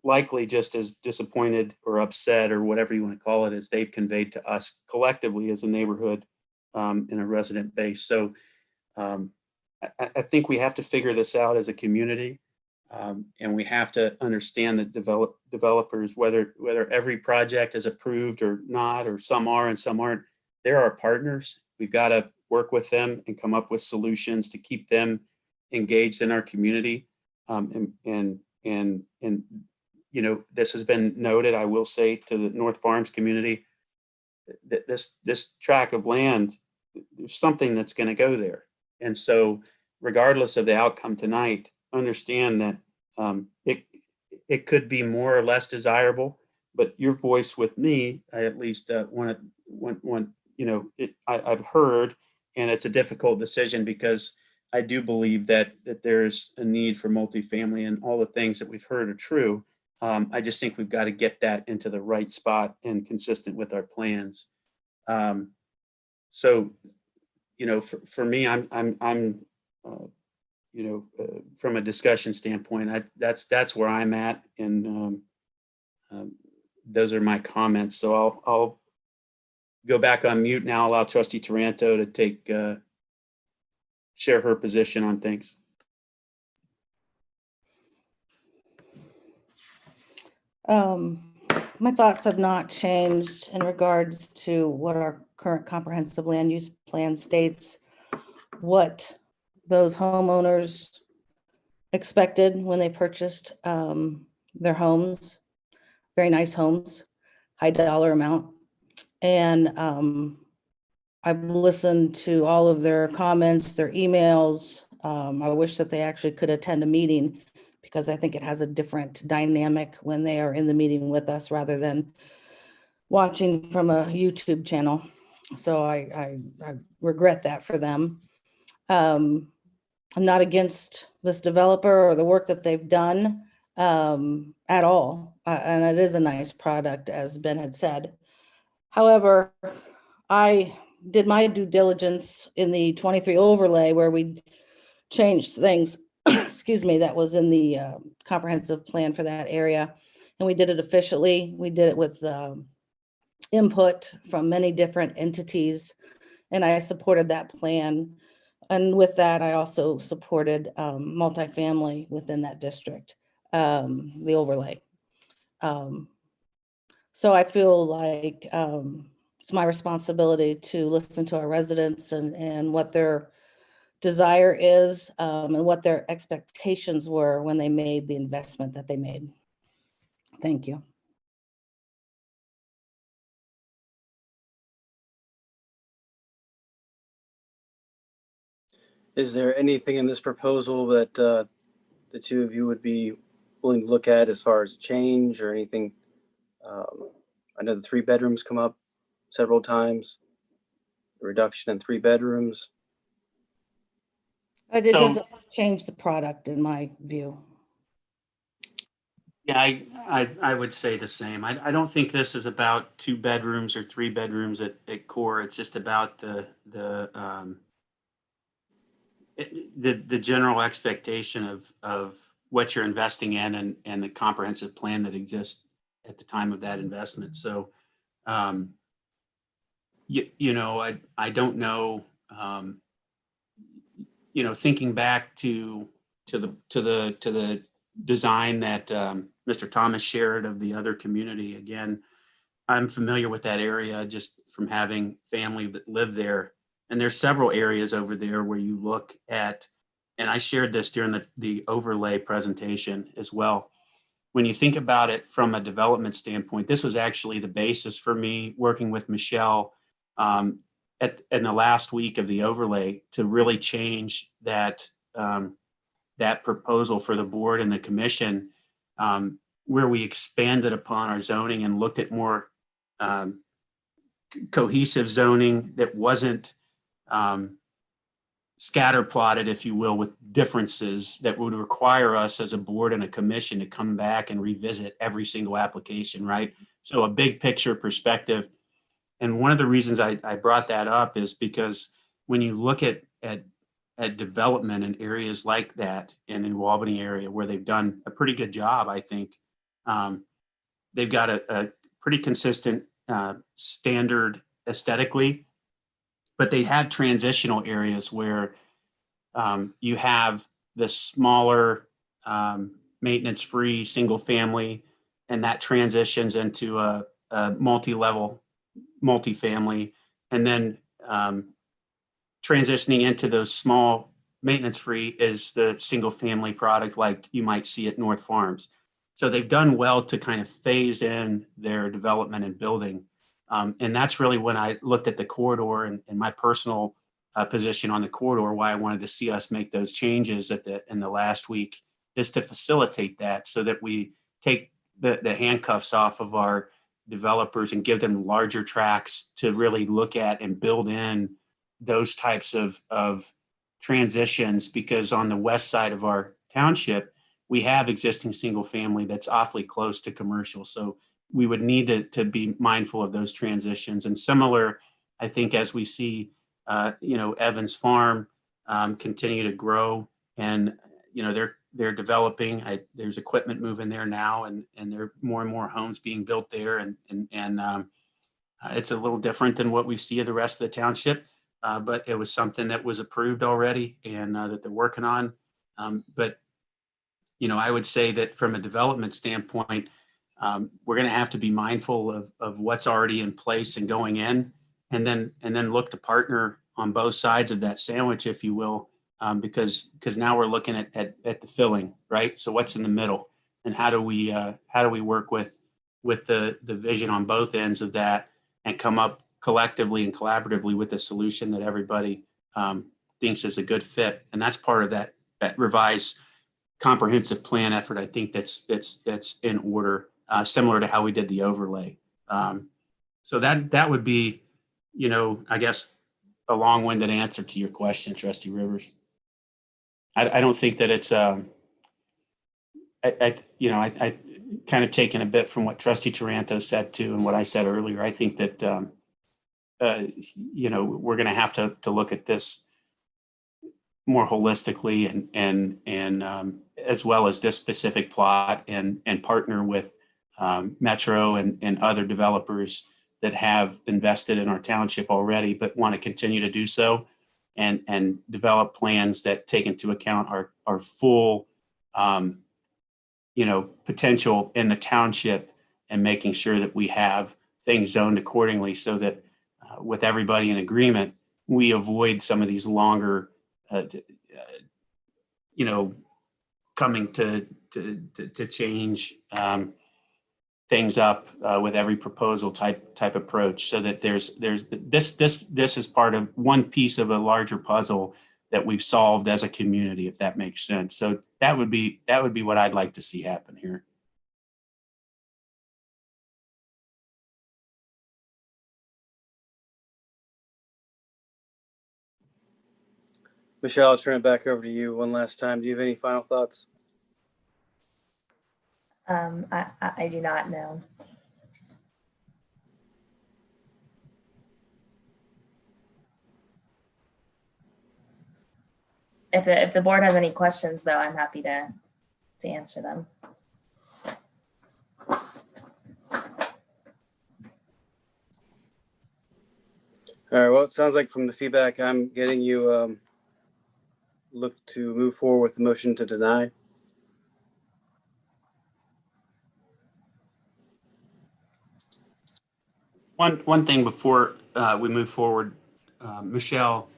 likely just as disappointed or upset, or whatever you want to call it, as they've conveyed to us collectively as a neighborhood in a resident base. So I think we have to figure this out as a community, and we have to understand that developers, whether every project is approved or not, or some are and some aren't, they're our partners. We've got to work with them and come up with solutions to keep them engaged in our community. And you know, this has been noted, I will say, to the North Farms community, that this tract of land, there's something that's going to go there. And so regardless of the outcome tonight, understand that it could be more or less desirable, but your voice with me, I at least want, you know, I've heard, and it's a difficult decision because I do believe that there's a need for multifamily, and all the things that we've heard are true. I just think we've got to get that into the right spot and consistent with our plans. So, you know, for me, I'm you know, from a discussion standpoint, that's where I'm at, and those are my comments. So I'll go back on mute now. Allow Trustee Taranto to take share her position on things. My thoughts have not changed in regards to what our current comprehensive land use plan states, what those homeowners expected when they purchased their homes, very nice homes, high dollar amount. And I've listened to all of their comments, their emails. I wish that they actually could attend a meeting, because I think it has a different dynamic when they are in the meeting with us rather than watching from a YouTube channel. So I regret that for them. I'm not against this developer or the work that they've done at all. And it is a nice product, as Ben had said. However, I did my due diligence in the 23 overlay where we changed things, excuse me, that was in the comprehensive plan for that area. And we did it officially. We did it with input from many different entities, and I supported that plan. And with that, I also supported multifamily within that district, the overlay. So I feel like it's my responsibility to listen to our residents and what their desire is and what their expectations were when they made the investment that they made. Thank you. Is there anything in this proposal that the two of you would be willing to look at as far as change or anything? I know the 3 bedrooms come up several times, the reduction in 3 bedrooms. But it So- doesn't change the product in my view. Yeah, I would say the same. I don't think this is about 2 bedrooms or 3 bedrooms at core. It's just about the general expectation of what you're investing in and the comprehensive plan that exists at the time of that investment. So, you know, I don't know, you know, thinking back to the design that Mr. Thomas shared of the other community. Again, I'm familiar with that area just from having family that live there. And there's several areas over there where you look at, and I shared this during the overlay presentation as well. When you think about it from a development standpoint, this was actually the basis for me working with Michelle in the last week of the overlay to really change that that proposal for the board and the commission, where we expanded upon our zoning and looked at more cohesive zoning that wasn't scatter plotted, if you will, with differences that would require us as a board and a commission to come back and revisit every single application, right? So a big picture perspective. And one of the reasons I brought that up is because when you look at development in areas like that in the New Albany area where they've done a pretty good job, I think they've got a pretty consistent standard aesthetically, but they have transitional areas where you have the smaller maintenance-free single family, and that transitions into a multi-level multifamily, and then transitioning into those small maintenance-free is the single family product like you might see at North Farms. So they've done well to kind of phase in their development and building. And that's really when I looked at the corridor and my personal position on the corridor, why I wanted to see us make those changes in the last week is to facilitate that so that we take the handcuffs off of our developers and give them larger tracks to really look at and build in those types of transitions, because on the west side of our township, we have existing single family that's awfully close to commercial. So we would need to be mindful of those transitions. And similar, I think, as we see, Evans Farm continue to grow, and, they're developing. There's equipment moving there now, and there are more and more homes being built there. And it's a little different than what we see of the rest of the township. But it was something that was approved already and that they're working on. But I would say that from a development standpoint, we're going to have to be mindful of what's already in place and going in, and then look to partner on both sides of that sandwich, if you will, because now we're looking at the filling, right? So what's in the middle, and how do we work with the vision on both ends of that and come up collectively and collaboratively with a solution that everybody thinks is a good fit. And that's part of that revised comprehensive plan effort. I think that's in order, similar to how we did the overlay. So that would be, I guess, a long-winded answer to your question, Trustee Rivers. I don't think that it's, I kind of taken a bit from what Trustee Taranto said too, and what I said earlier. I think that, we're going to have to look at this more holistically and as well as this specific plot and partner with Metro and other developers that have invested in our township already, but want to continue to do so and develop plans that take into account our full, potential in the township, and making sure that we have things zoned accordingly so that with everybody in agreement, we avoid some of these longer, coming to change things up with every proposal type approach, so that there's this is part of one piece of a larger puzzle that we've solved as a community, if that makes sense. So that would be what I'd like to see happen here. Michelle, I'll turn it back over to you one last time. Do you have any final thoughts? I do not know. If the board has any questions, though, I'm happy to answer them. All right, well, it sounds like from the feedback I'm getting, you look to move forward with the motion to deny. One thing before we move forward, Michelle,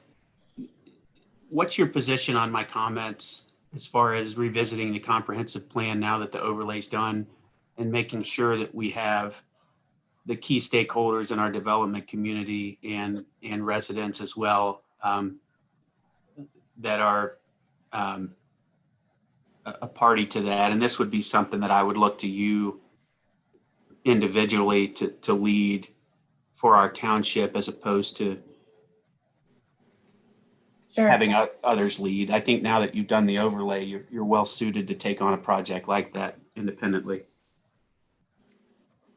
what's your position on my comments as far as revisiting the comprehensive plan now that the overlay's done, and making sure that we have the key stakeholders in our development community and residents as well, that are a party to that? And this would be something that I would look to you individually to lead for our township, as opposed to Sure. having others lead. I think now that you've done the overlay, you're well suited to take on a project like that independently.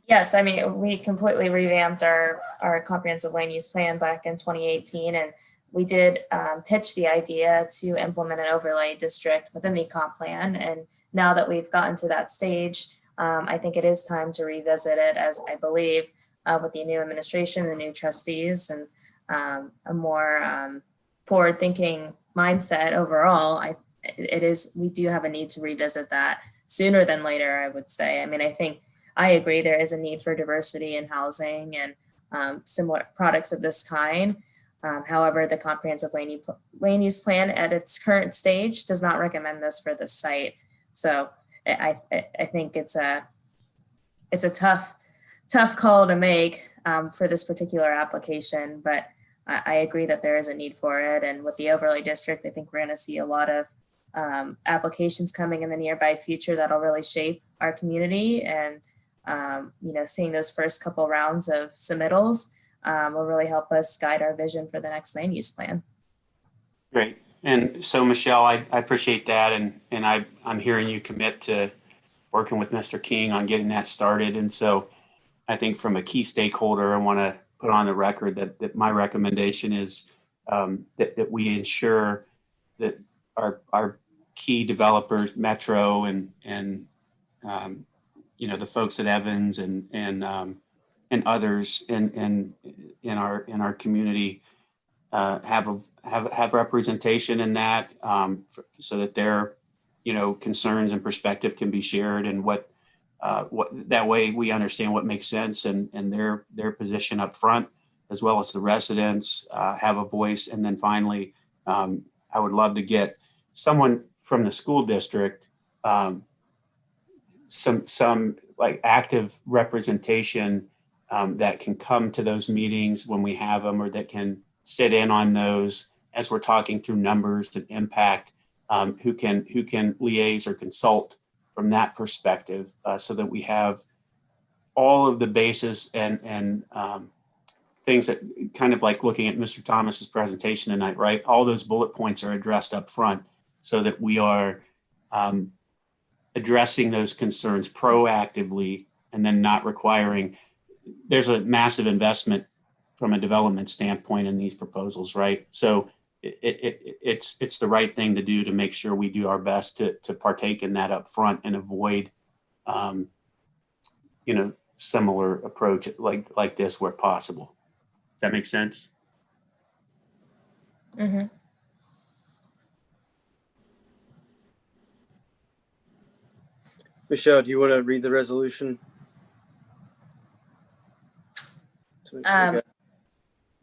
Yes, I mean, we completely revamped our comprehensive land use plan back in 2018, and we did pitch the idea to implement an overlay district within the comp plan. And now that we've gotten to that stage, I think it is time to revisit it, as I believe with the new administration, the new trustees, and a more forward-thinking mindset overall. We do have a need to revisit that sooner than later, I would say. I mean, I agree there is a need for diversity in housing and similar products of this kind. However, the comprehensive land use plan at its current stage does not recommend this for this site. So I think it's a tough call to make for this particular application, but I agree that there is a need for it. And with the overlay district, I think we're going to see a lot of applications coming in the nearby future that'll really shape our community. And seeing those first couple rounds of submittals will really help us guide our vision for the next land use plan. Great. And so, Michelle, I appreciate that. And I'm hearing you commit to working with Mr. King on getting that started. And so I think from a key stakeholder, I want to put on the record that my recommendation is that we ensure that our key developers, Metro and the folks at Evans and others in our community have representation in that, so that their concerns and perspective can be shared, and what that way we understand what makes sense, and their position up front, as well as the residents have a voice. And then finally, I would love to get someone from the school district, some like active representation that can come to those meetings when we have them, or that can sit in on those as we're talking through numbers and impact, who can liaise or consult from that perspective, so that we have all of the bases and things that, kind of like looking at Mr. Thomas's presentation tonight, right? All those bullet points are addressed up front, so that we are addressing those concerns proactively and then not requiring. There's a massive investment from a development standpoint in these proposals, right? So it's the right thing to do to make sure we do our best to partake in that up front and avoid, similar approach like this where possible. Does that make sense? Mm-hmm. Michelle, do you want to read the resolution?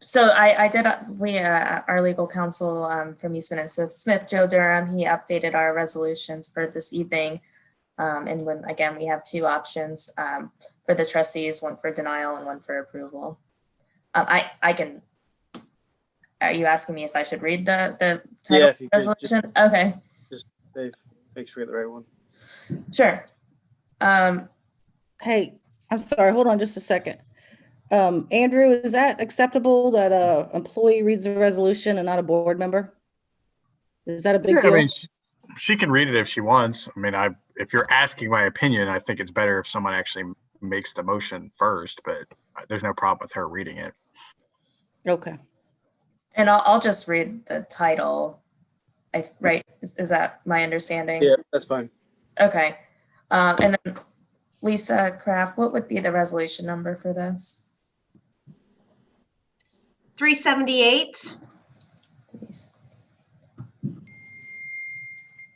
So I did, our legal counsel from Eastman and Smith, Joe Durham, he updated our resolutions for this evening. And when, again, we have two options for the trustees, one for denial and one for approval. I can, are you asking me if I should read the title Yeah, of the resolution? Okay, Just save, make sure we get the right one. sure. Hey, I'm sorry, hold on just a second. Andrew, is that acceptable that a employee reads the resolution and not a board member? Is that a big Yeah, deal? I mean, she can read it if she wants. I mean, if you're asking my opinion, I think it's better if someone actually makes the motion first, but there's no problem with her reading it. Okay. And I'll just read the title. Right? Is that my understanding? Yeah, that's fine. Okay. And then Lisa Kraft, what would be the resolution number for this? 378.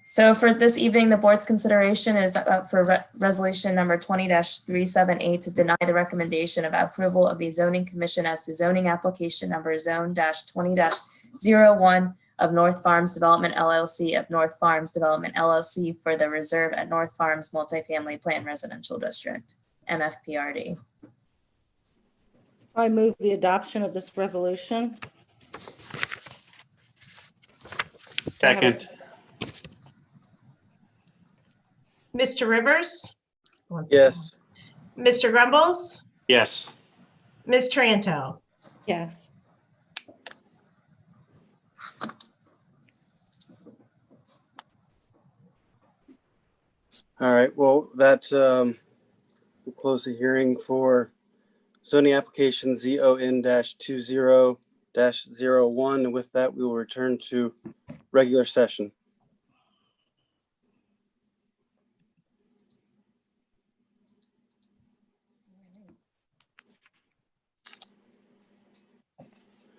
So for this evening, the board's consideration is for resolution number 20-378 to deny the recommendation of approval of the zoning commission as to zoning application number zone-20-01 of North Farms Development LLC of North Farms Development LLC for the reserve at North Farms Multifamily Plan Residential District, MFPRD. I move the adoption of this resolution. Second. Mr. Rivers, Yes. Mr. Grumbles, Yes. Ms. Taranto. Yes. All right, well, that we'll close the hearing for zoning application ZON-20-01. And with that, we will return to regular session.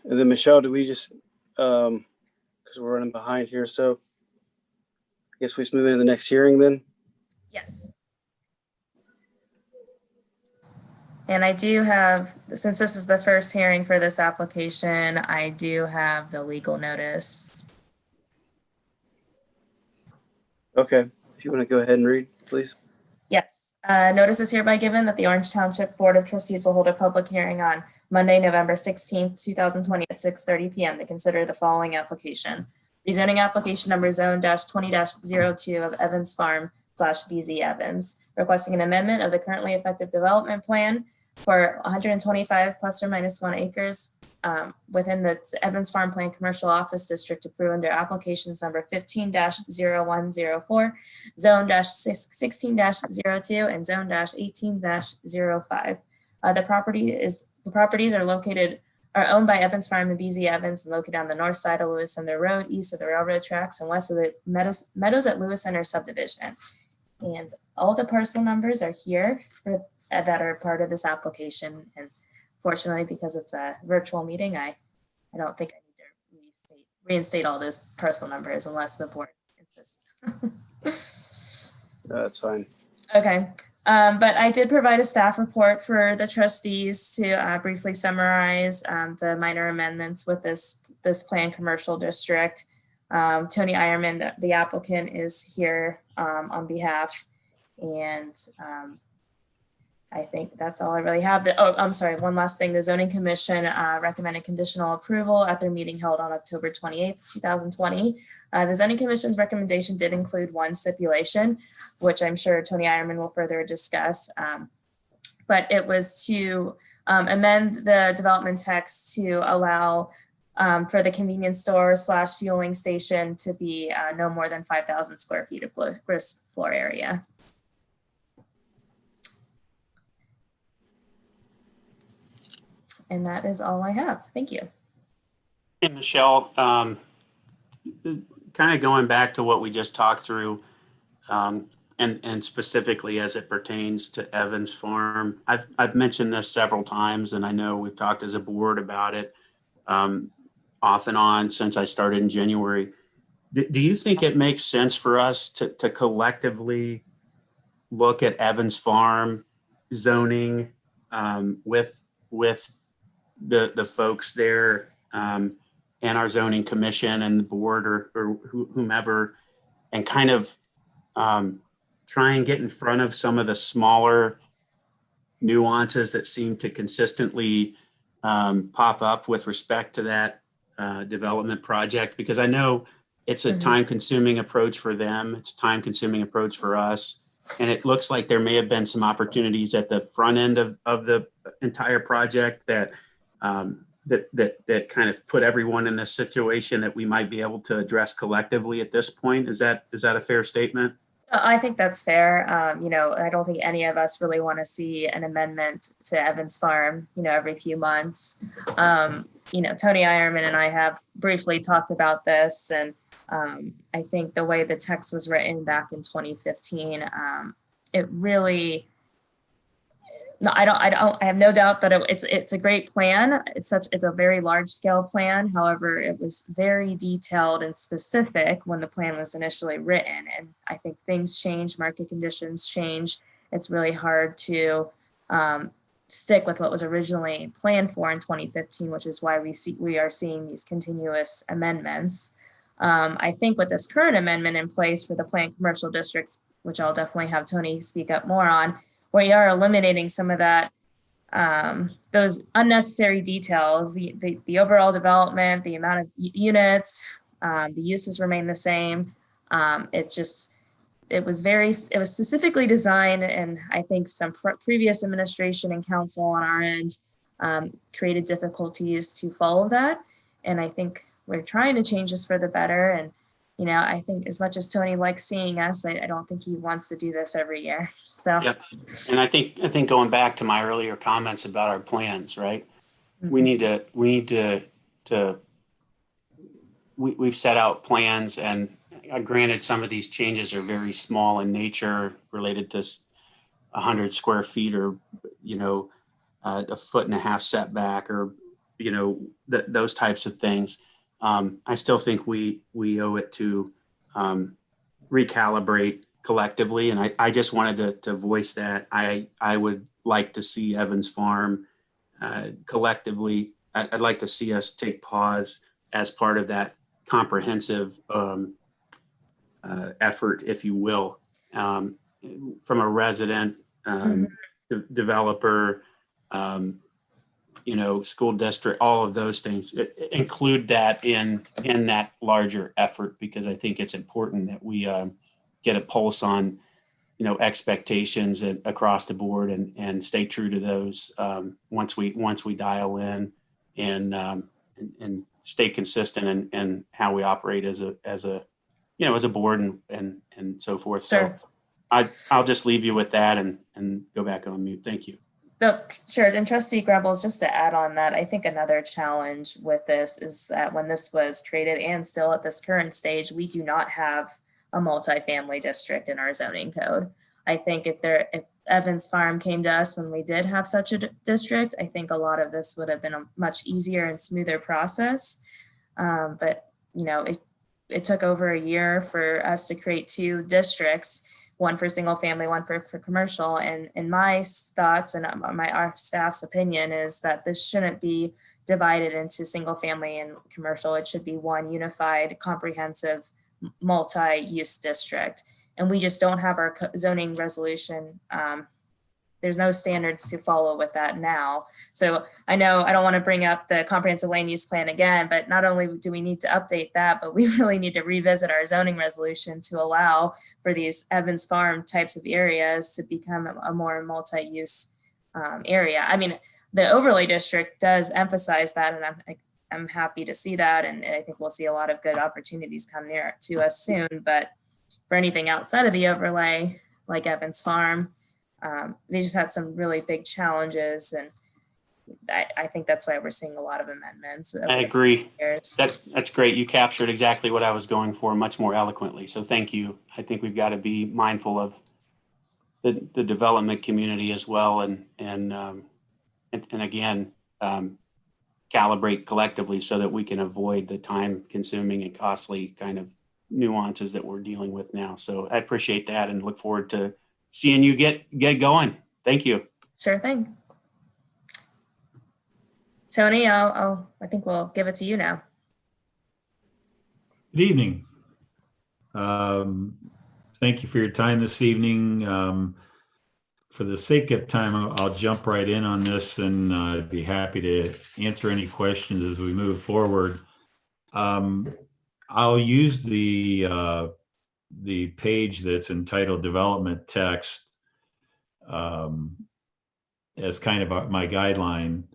And then Michelle, do we just, because we're running behind here, so I guess we just move into the next hearing then? Yes. And I do have, since this is the first hearing for this application, I do have the legal notice. Okay, if you want to go ahead and read, please. Yes. Notice is hereby given that the Orange Township Board of Trustees will hold a public hearing on Monday, November 16th, 2020 at 6:30 p.m. to consider the following application. Rezoning application number zone-20-02 of Evans Farm /BZ Evans, requesting an amendment of the currently effective development plan for 125 plus or minus 1 acres within the Evans Farm Plan Commercial Office District approved under applications number 15-0104, zone-16-02, and zone-18-05. The properties are owned by Evans Farm and BZ Evans and located on the north side of Lewis Center Road, east of the railroad tracks, and west of the Meadows at Lewis Center subdivision. And all the parcel numbers are here that are part of this application. And fortunately, because it's a virtual meeting, I don't think I need to reinstate all those parcel numbers unless the board insists. That's fine. Okay. But I did provide a staff report for the trustees to briefly summarize the minor amendments with this plan commercial district. Tony Eierman, the applicant, is here on behalf, and I think that's all I really have. I'm sorry, one last thing. The Zoning Commission recommended conditional approval at their meeting held on October 28th, 2020. The Zoning Commission's recommendation did include one stipulation, which I'm sure Tony Eierman will further discuss. But it was to amend the development text to allow for the convenience store / fueling station to be no more than 5,000 square feet of gross floor area. And that is all I have. Thank you. And Michelle, kind of going back to what we just talked through, and specifically as it pertains to Evans Farm, I've mentioned this several times, and I know we've talked as a board about it off and on since I started in January. Do you think it makes sense for us to collectively look at Evans Farm zoning with the folks there and our zoning commission and the board or whomever, and kind of try and get in front of some of the smaller nuances that seem to consistently pop up with respect to that development project? Because I know it's a time-consuming approach for them. It's a time-consuming approach for us. And it looks like there may have been some opportunities at the front end of the entire project that kind of put everyone in this situation that we might be able to address collectively at this point. Is that a fair statement? I think that's fair. I don't think any of us really want to see an amendment to Evans Farm, every few months. Tony Ironman and I have briefly talked about this, and I think the way the text was written back in 2015, it really. No, I have no doubt that it's a great plan. It's a very large scale plan. However, it was very detailed and specific when the plan was initially written. And I think things change, market conditions change. It's really hard to stick with what was originally planned for in 2015, which is why we are seeing these continuous amendments. I think with this current amendment in place for the planned commercial districts, which I'll definitely have Tony speak up more on, we are eliminating some of that, those unnecessary details, the overall development, the amount of units, the uses remain the same. It was specifically designed, and I think some previous administration and council on our end created difficulties to follow that. And I think we're trying to change this for the better. And I think as much as Tony likes seeing us, I don't think he wants to do this every year. So, yep. And I think going back to my earlier comments about our plans, right? Mm-hmm. We've set out plans, and granted, some of these changes are very small in nature, related to 100 square feet or, a 1.5 foot setback, or, those types of things. I still think we owe it to recalibrate collectively. And I just wanted to voice that. I would like to see Evans Farm collectively. I'd like to see us take pause as part of that comprehensive effort, if you will, from a resident, developer, school district, all of those things. Include that in that larger effort, because I think it's important that we get a pulse on, expectations across the board and stay true to those once we dial in and stay consistent in how we operate as a board and so forth. Sure. So I'll just leave you with that and go back on mute. Thank you. Sure. And Trustee Grebels, just to add on that, I think another challenge with this is that when this was created, and still at this current stage, we do not have a multifamily district in our zoning code. I think if Evans Farm came to us when we did have such a district, I think a lot of this would have been a much easier and smoother process. But it took over a year for us to create 2 districts, one for single family, one for commercial. And my thoughts and our staff's opinion is that this shouldn't be divided into single family and commercial. It should be one unified, comprehensive, multi-use district. And we just don't have our zoning resolution. There's no standards to follow with that now. So I know I don't want to bring up the comprehensive land use plan again, but not only do we need to update that, but we really need to revisit our zoning resolution to allow for these Evans Farm types of areas to become a more multi-use area. I mean, the overlay district does emphasize that, and I'm happy to see that. And I think we'll see a lot of good opportunities come near to us soon. But for anything outside of the overlay, like Evans Farm, they just had some really big challenges. And I think that's why we're seeing a lot of amendments. I agree. That's great. You captured exactly what I was going for much more eloquently. So thank you. I think we've got to be mindful of the development community as well. And again, calibrate collectively so that we can avoid the time consuming and costly kind of nuances that we're dealing with now. So I appreciate that and look forward to seeing you get going. Thank you. Sure thing. Tony, I think we'll give it to you now. Good evening. Thank you for your time this evening. For the sake of time, I'll jump right in on this, and I'd be happy to answer any questions as we move forward. I'll use the page that's entitled Development Text as kind of my guideline.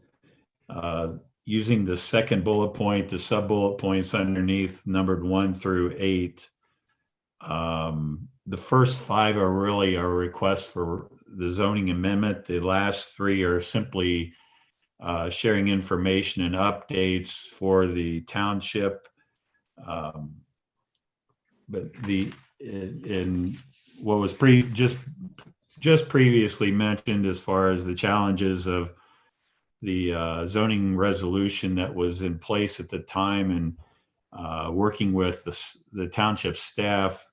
Using the second bullet point, the sub bullet points underneath numbered 1 through 8. The first 5 are really a request for the zoning amendment. The last 3 are simply sharing information and updates for the township. But in what was just previously mentioned as far as the challenges of the zoning resolution that was in place at the time, and working with the township staff,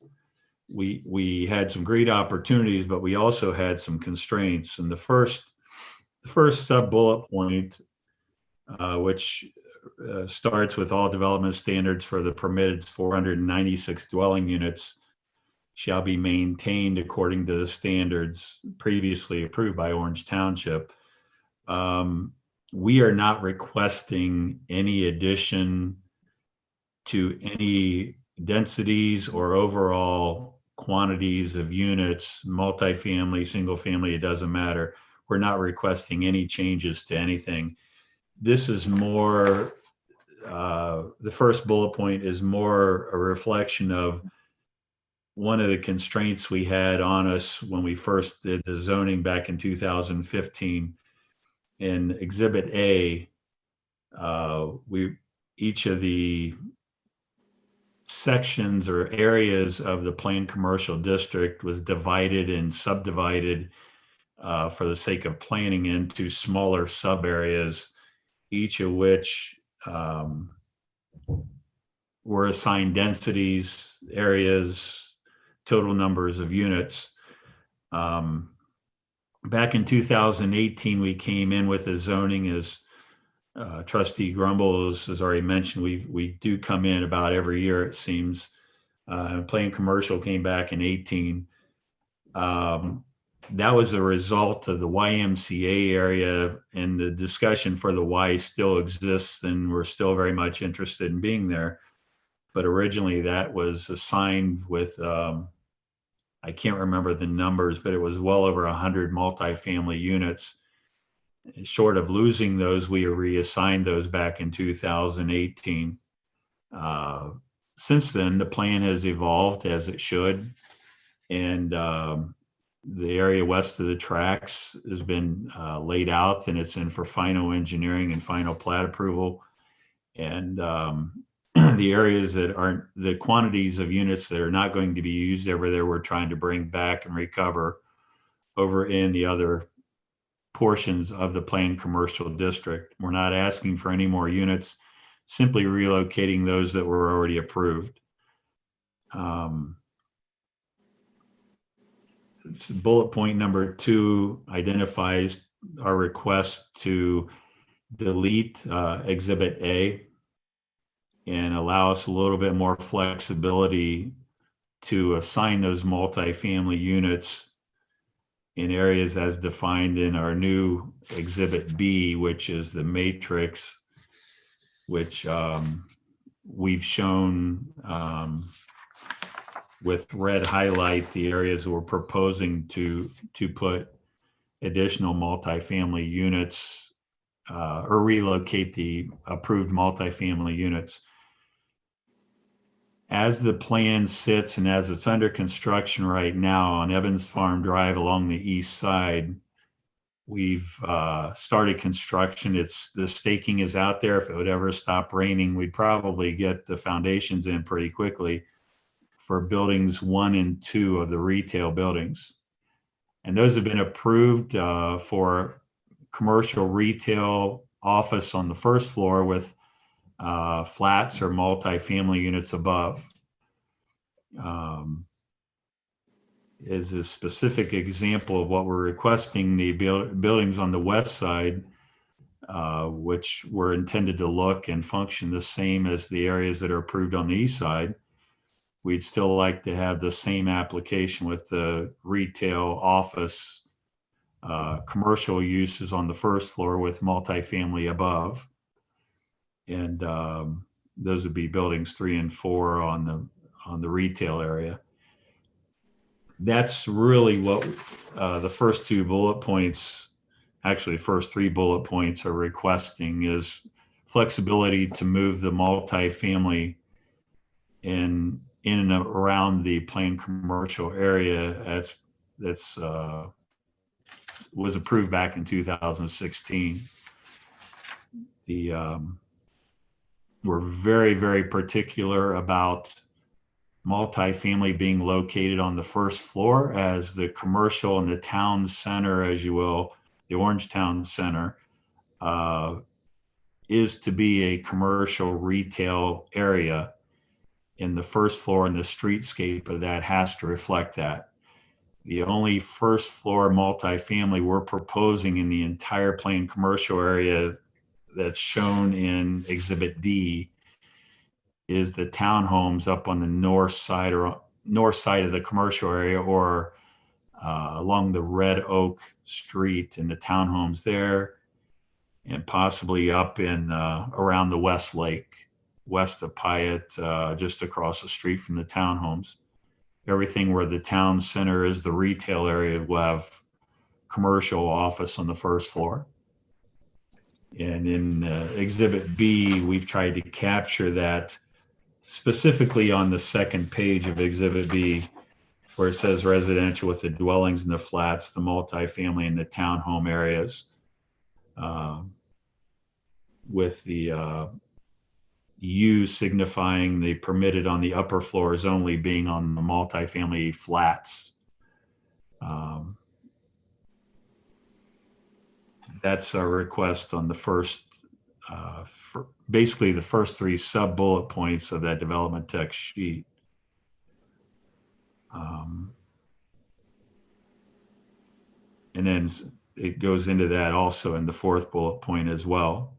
we had some great opportunities, but we also had some constraints. And the first sub bullet point, which starts with all development standards for the permitted 496 dwelling units shall be maintained according to the standards previously approved by Orange Township. We are not requesting any addition to any densities or overall quantities of units, multifamily, single family, it doesn't matter. We're not requesting any changes to anything. This is more, the first bullet point is more a reflection of one of the constraints we had on us when we first did the zoning back in 2015. In Exhibit A, each of the sections or areas of the planned commercial district was divided and subdivided for the sake of planning into smaller sub areas, each of which were assigned densities, areas, total numbers of units. Back in 2018, we came in with a zoning, as Trustee Grumble has already mentioned. We do come in about every year, it seems. Planned commercial came back in 18. That was a result of the YMCA area, and the discussion for the Y still exists, and we're still very much interested in being there. But originally that was assigned with, I can't remember the numbers, but it was well over 100 multifamily units. Short of losing those, we reassigned those back in 2018. Since then, the plan has evolved as it should. And the area west of the tracks has been laid out, and it's in for final engineering and final plat approval. And the areas that aren't, the quantities of units that are not going to be used over there, we're trying to bring back and recover over in the other portions of the planned commercial district. We're not asking for any more units, simply relocating those that were already approved. Bullet point number 2 identifies our request to delete Exhibit A and allow us a little bit more flexibility to assign those multifamily units in areas as defined in our new Exhibit B, which is the matrix, which we've shown with red highlight the areas we're proposing to put additional multifamily units or relocate the approved multifamily units. As the plan sits and as it's under construction right now on Evans Farm Drive along the east side, we've started construction. The staking is out there. If it would ever stop raining, we'd probably get the foundations in pretty quickly for buildings 1 and 2 of the retail buildings. And those have been approved for commercial retail office on the first floor with flats or multifamily units above. Is a specific example of what we're requesting. The buildings on the west side, which were intended to look and function the same as the areas that are approved on the east side. We'd still like to have the same application with the retail, office, commercial uses on the first floor with multifamily above. And those would be buildings 3 and 4 on the retail area. That's really what the first 2 bullet points, actually the first 3 bullet points are requesting, is flexibility to move the multifamily in and around the planned commercial area that's was approved back in 2016. We're very, very particular about multifamily being located on the first floor, as the commercial and the town center, as you will, the Orange Town Center, is to be a commercial retail area. In the first floor, and the streetscape of that has to reflect that. The only first floor multifamily we're proposing in the entire planned commercial area that's shown in Exhibit D is the townhomes up on the north side of the commercial area, or along the Red Oak Street, and the townhomes there, and possibly up in around the West Lake, west of Pyatt, just across the street from the townhomes. Everything where the town center is the retail area will have commercial office on the first floor. And in Exhibit B, we've tried to capture that specifically on the second page of Exhibit B, where it says residential with the dwellings and the flats, the multifamily and the townhome areas, with the U signifying the permitted on the upper floors only being on the multifamily flats. That's our request on the first, basically the first 3 sub bullet points of that development text sheet. And then it goes into that also in the 4th bullet point as well.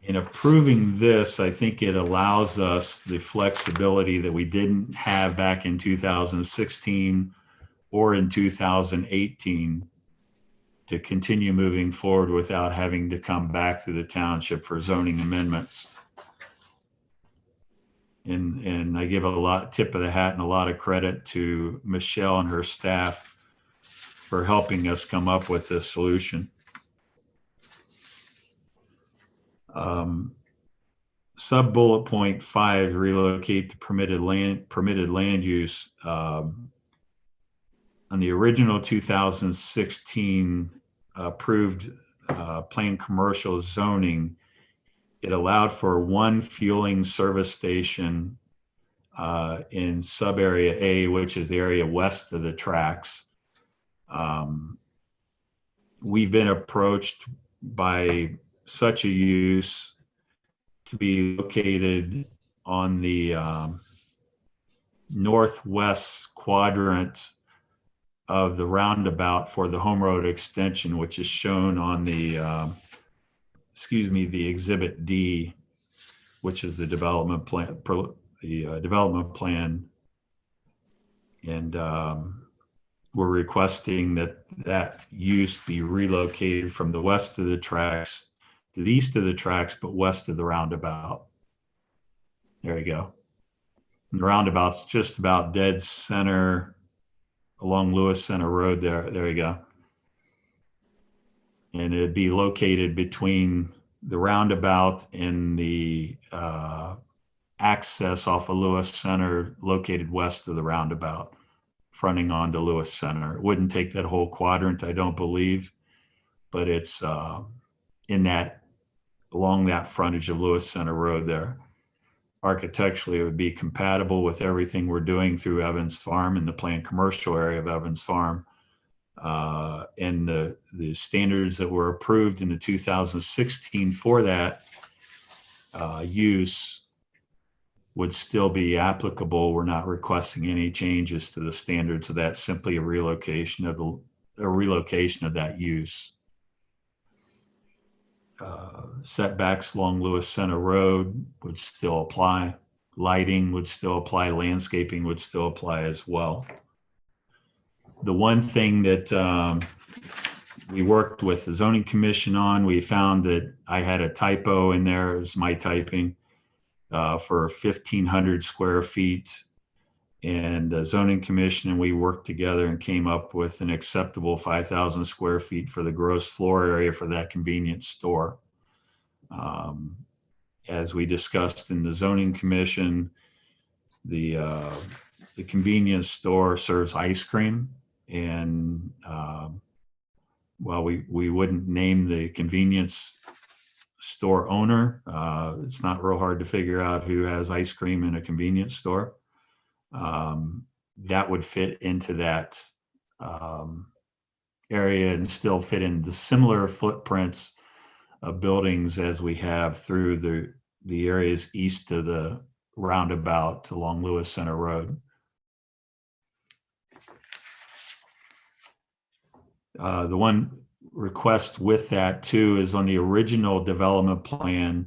In approving this, I think it allows us the flexibility that we didn't have back in 2016 or in 2018 to continue moving forward without having to come back through the township for zoning amendments. And I give a tip of the hat and a lot of credit to Michelle and her staff for helping us come up with this solution. Sub bullet point 5, relocate the permitted land use. On the original 2016 approved planned commercial zoning, it allowed for 1 fueling service station in sub area A, which is the area west of the tracks. We've been approached by such a use to be located on the northwest quadrant of the roundabout for the Home Road extension, which is shown on the, the Exhibit D, which is the development plan, and we're requesting that use be relocated from the west of the tracks to the east of the tracks, but west of the roundabout. There you go. And the roundabout's just about dead center along Lewis Center Road there. There you go. and it'd be located between the roundabout and the access off of Lewis Center, located west of the roundabout, fronting onto Lewis Center. It wouldn't take that whole quadrant, I don't believe, but it's along that frontage of Lewis Center Road there. Architecturally, it would be compatible with everything we're doing through Evans Farm and the planned commercial area of Evans Farm. And the standards that were approved in the 2016 for that use would still be applicable. We're not requesting any changes to the standards of that, simply a relocation of that use. Setbacks along Lewis Center Road would still apply. Lighting would still apply. Landscaping would still apply as well. The one thing that we worked with the zoning commission on, we found that I had a typo in there. It was my typing for 1,500 square feet. And the zoning commission and we worked together and came up with an acceptable 5,000 square feet for the gross floor area for that convenience store. As we discussed in the zoning commission, the convenience store serves ice cream, and while we wouldn't name the convenience store owner, it's not real hard to figure out who has ice cream in a convenience store. That would fit into that area and still fit in the similar footprints of buildings as we have through the areas east of the roundabout along Lewis Center Road. The one request with that too is on the original development plan,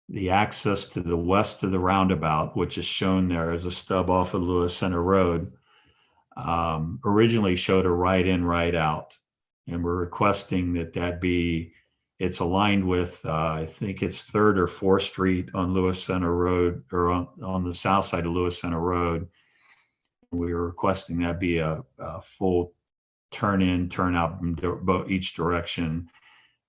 the access to the west of the roundabout, which is shown there as a stub off of Lewis Center Road, originally showed a right in, right out. And we're requesting that it's aligned with, I think it's 3rd or 4th Street on Lewis Center Road, or on the south side of Lewis Center Road. We were requesting that be a full turn in, turn out in each direction.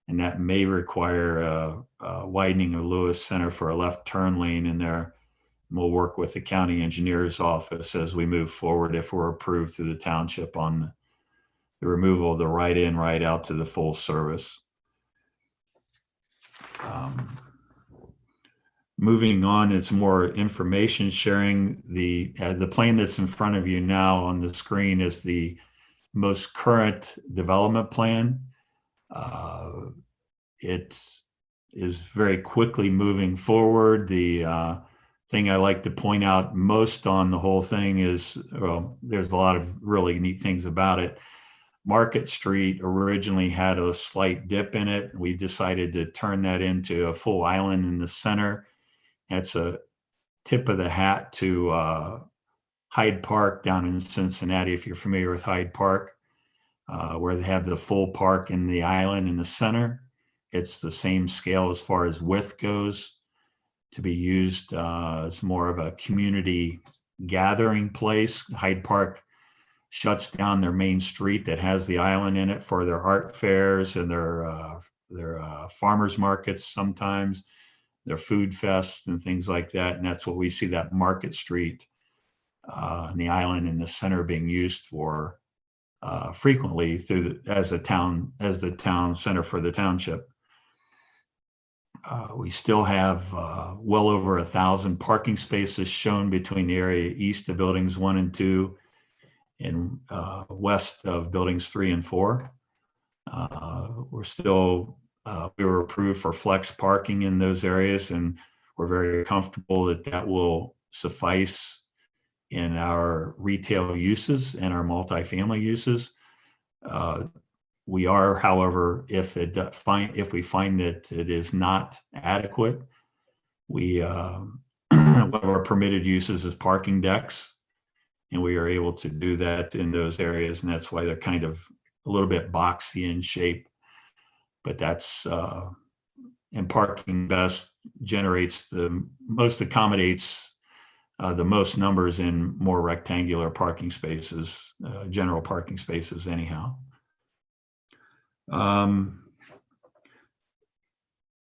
And that may require a widening of Lewis Center for a left turn lane in there. And we'll work with the county engineer's office as we move forward if we're approved through the township on the removal of the right in, right out to the full service. Moving on, it's more information sharing. The plan that's in front of you now on the screen is the most current development plan. It is very quickly moving forward. The thing I like to point out most on the whole thing is, well, there's a lot of really neat things about it. Market Street originally had a slight dip in it. We decided to turn that into a full island in the center. That's a tip of the hat to Hyde Park down in Cincinnati, if you're familiar with Hyde Park, where they have the full park in the island in the center. It's the same scale as far as width goes, to be used as more of a community gathering place. Hyde Park shuts down their main street that has the island in it for their art fairs and their farmers markets, sometimes their food fests and things like that. And that's what we see that Market Street and the island in the center being used for frequently as the town center for the township. We still have well over 1,000 parking spaces shown between the area east of buildings 1 and 2 and west of buildings 3 and 4. We were approved for flex parking in those areas, and we're very comfortable that will suffice in our retail uses and our multifamily uses. We are, however, if we find that it is not adequate, one of our permitted uses is parking decks, and we are able to do that in those areas, and that's why they're kind of a little bit boxy in shape. But that's and parking best accommodates the most numbers in more rectangular parking spaces, general parking spaces anyhow.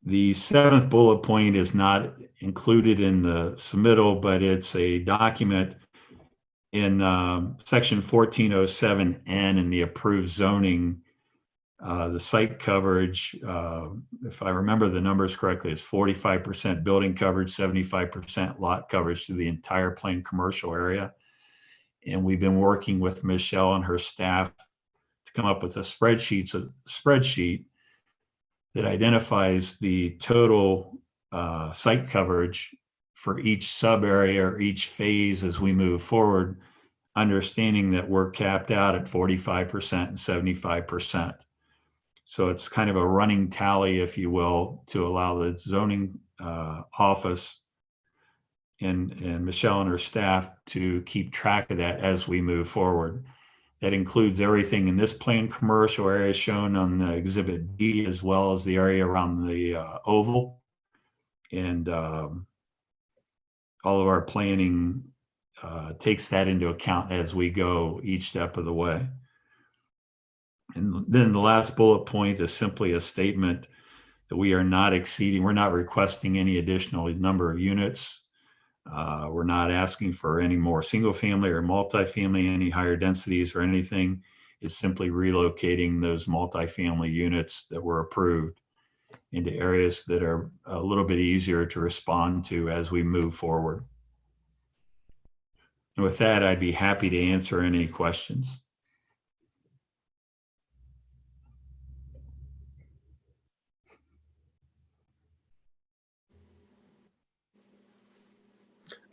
The seventh bullet point is not included in the submittal, but it's a document in section 1407N in the approved zoning. The site coverage, if I remember the numbers correctly, is 45% building coverage, 75% lot coverage through the entire planned commercial area. And we've been working with Michelle and her staff to come up with a spreadsheet that identifies the total site coverage for each sub area or each phase as we move forward, understanding that we're capped out at 45% and 75%. So it's kind of a running tally, if you will, to allow the zoning office and Michelle and her staff to keep track of that as we move forward. That includes everything in this planned commercial area shown on the Exhibit D, as well as the area around the oval. And all of our planning takes that into account as we go each step of the way. And then the last bullet point is simply a statement that we're not requesting any additional number of units. We're not asking for any more single family or multifamily, any higher densities or anything. It's simply relocating those multifamily units that were approved into areas that are a little bit easier to respond to as we move forward. And with that, I'd be happy to answer any questions.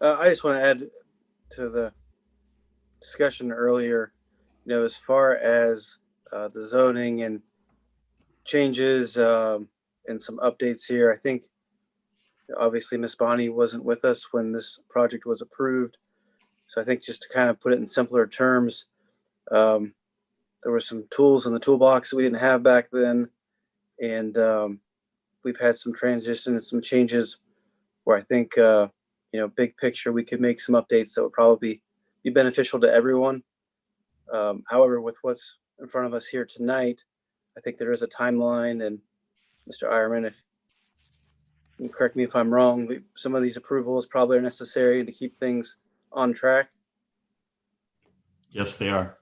I just want to add to the discussion earlier, as far as the zoning and changes and some updates here, I think obviously Miss Bonnie wasn't with us when this project was approved. So I think just to kind of put it in simpler terms, there were some tools in the toolbox that we didn't have back then. And we've had some transition and some changes where I think, big picture, we could make some updates that would probably be beneficial to everyone. However, with what's in front of us here tonight, I think there is a timeline, and Mr. Ironman, if you can correct me if I'm wrong, some of these approvals probably are necessary to keep things on track. Yes, they are.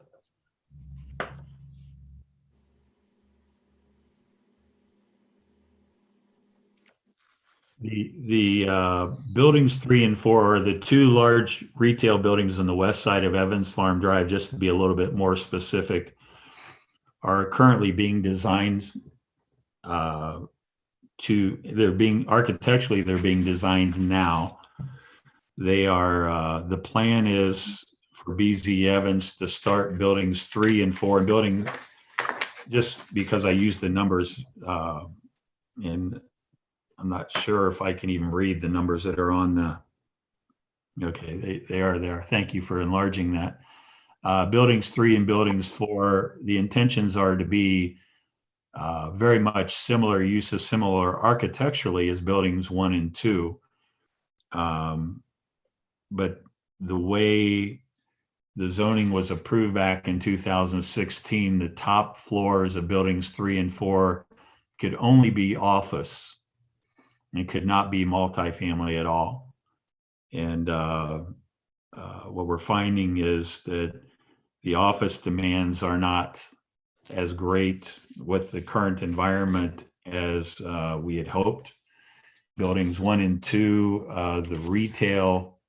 The buildings 3 and 4 are the two large retail buildings on the west side of Evans Farm Drive, just to be a little bit more specific, are currently being designed architecturally, they're being designed now. They are, the plan is for BZ Evans to start buildings 3 and 4, and just because I used the numbers in, I'm not sure if I can even read the numbers that are on the, okay, they are there. Thank you for enlarging that. Buildings 3 and buildings 4, the intentions are to be very much similar uses, similar architecturally as buildings 1 and 2. But the way the zoning was approved back in 2016, the top floors of buildings 3 and 4 could only be office and could not be multifamily at all. And what we're finding is that the office demands are not as great with the current environment as we had hoped. Buildings 1 and 2, the retail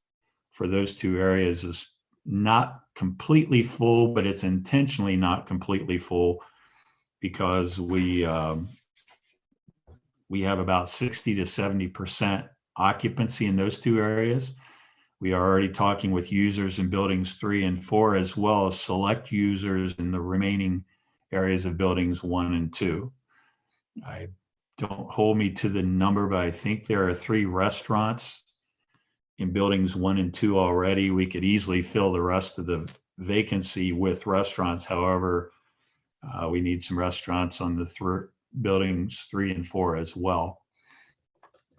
for those two areas is not completely full, but it's intentionally not completely full because we have about 60 to 70% occupancy in those two areas. We are already talking with users in buildings 3 and 4, as well as select users in the remaining areas of buildings 1 and 2. I don't hold me to the number, but I think there are 3 restaurants in buildings 1 and 2 already. We could easily fill the rest of the vacancy with restaurants. However, we need some restaurants on the buildings 3 and 4 as well.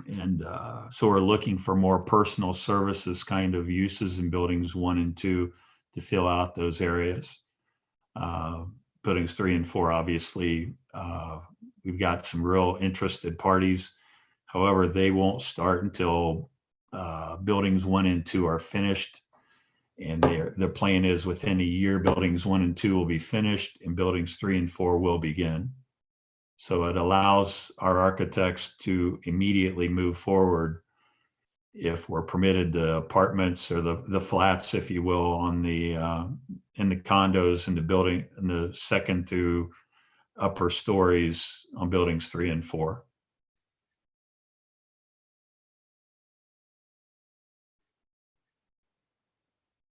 And so we're looking for more personal services kind of uses in buildings 1 and 2 to fill out those areas. buildings 3 and 4, obviously, we've got some real interested parties. However, they won't start until buildings 1 and 2 are finished. And their plan is within a year, buildings 1 and 2 will be finished and buildings 3 and 4 will begin. So it allows our architects to immediately move forward if we're permitted the apartments or the flats, if you will, on the in the condos in the building in the second through upper stories on buildings 3 and 4.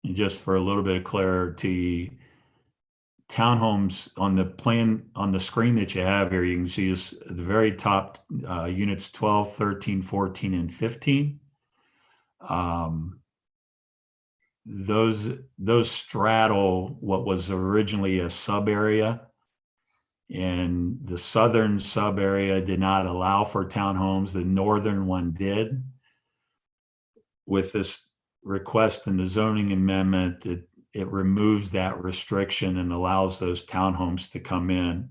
And just for a little bit of clarity, townhomes on the plan on the screen that you have here, you can see is the very top units 12, 13, 14, and 15. Those straddle what was originally a sub area, and the southern sub area did not allow for townhomes. The northern one did. With this request in the zoning amendment, it removes that restriction and allows those townhomes to come in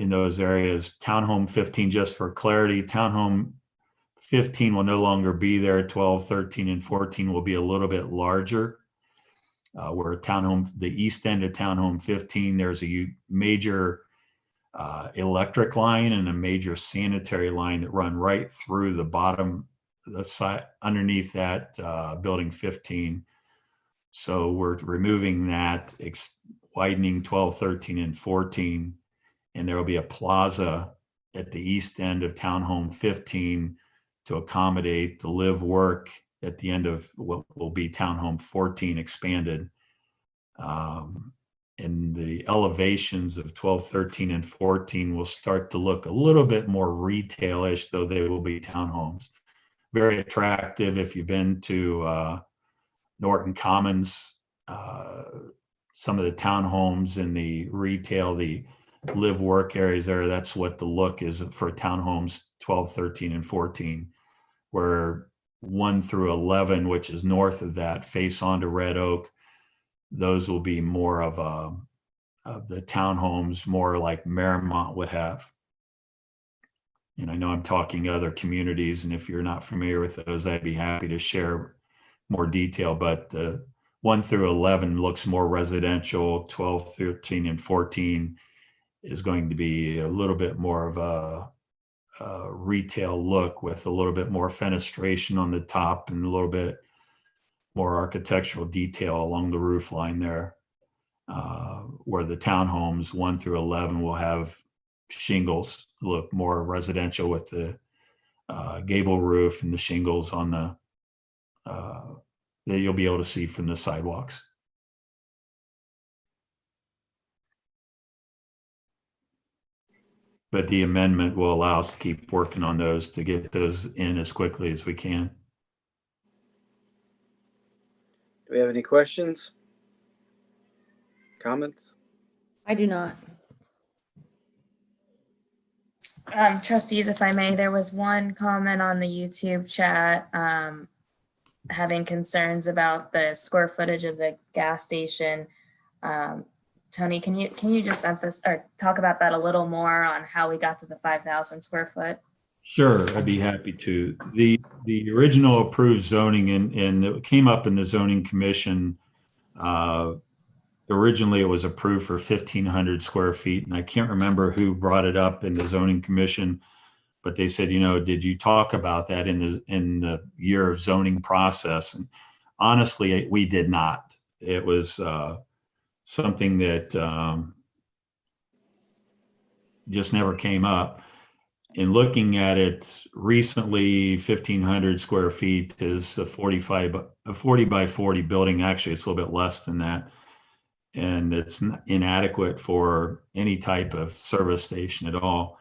those areas. Townhome 15, just for clarity, townhome 15 will no longer be there. 12, 13, and 14 will be a little bit larger. Where townhome, the east end of townhome 15, there's a major electric line and a major sanitary line that run right through the bottom, the side underneath that building 15. So we're removing that, widening 12, 13, and 14, and there will be a plaza at the east end of townhome 15 to accommodate the live work at the end of what will be townhome 14 expanded. And the elevations of 12, 13, and 14 will start to look a little bit more retail-ish, though they will be townhomes. Very attractive if you've been to Norton Commons, some of the townhomes and the retail, the live work areas there, that's what the look is for townhomes 12, 13, and 14, where 1 through 11, which is north of that, face onto Red Oak. Those will be more of the townhomes, more like Marymount would have. And I know I'm talking other communities, and if you're not familiar with those, I'd be happy to share more detail, but 1 through 11 looks more residential. 12, 13, and 14 is going to be a little bit more of a retail look with a little bit more fenestration on the top and a little bit more architectural detail along the roof line there, where the townhomes 1 through 11 will have shingles, look more residential with the gable roof and the shingles on the that you'll be able to see from the sidewalks. But the amendment will allow us to keep working on those to get those in as quickly as we can. Do we have any questions? Comments? I do not. Trustees, if I may, there was one comment on the YouTube chat having concerns about the square footage of the gas station. Tony, can you just emphasize or talk about that a little more on how we got to the 5,000 square foot? Sure, I'd be happy to. The original approved zoning and it came up in the zoning commission. Originally, it was approved for 1,500 square feet, and I can't remember who brought it up in the zoning commission, but they said, you know, did you talk about that in the year of zoning process? And honestly, we did not. It was something that just never came up. In looking at it recently, 1,500 square feet is a 40 by 40 building. Actually, it's a little bit less than that. And it's inadequate for any type of service station at all.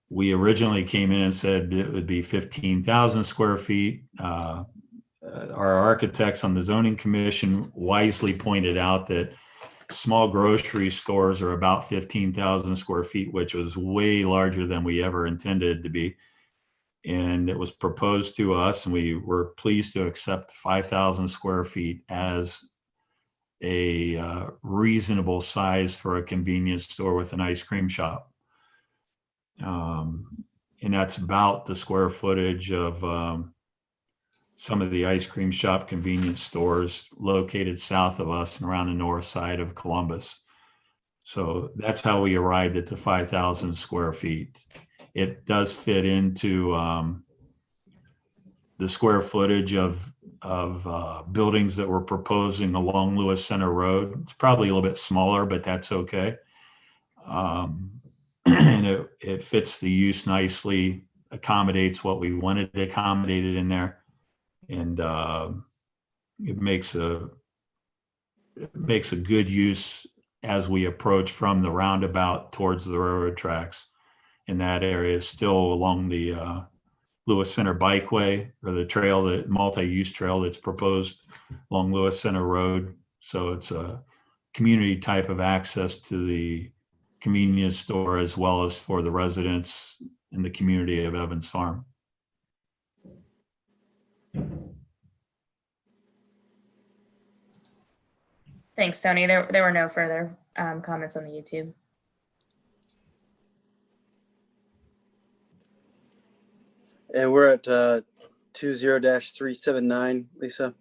We originally came in and said it would be 15,000 square feet. Our architects on the zoning commission wisely pointed out that small grocery stores are about 15,000 square feet, which was way larger than we ever intended to be. And it was proposed to us, and we were pleased to accept 5,000 square feet as a reasonable size for a convenience store with an ice cream shop. And that's about the square footage of some of the ice cream shop convenience stores located south of us and around the north side of Columbus. So that's how we arrived at the 5,000 square feet. It does fit into the square footage of buildings that we're proposing along Lewis Center Road. It's probably a little bit smaller, but that's okay. And it fits the use nicely, accommodates what we wanted accommodated in there. And it makes a good use as we approach from the roundabout towards the railroad tracks. And that area is still along the Lewis Center Bikeway, or the trail, that multi-use trail that's proposed along Lewis Center Road. So it's a community type of access to the convenience store, as well as for the residents in the community of Evans Farm. Thanks, Tony. There were no further comments on the YouTube. And we're at 20-379, Lisa.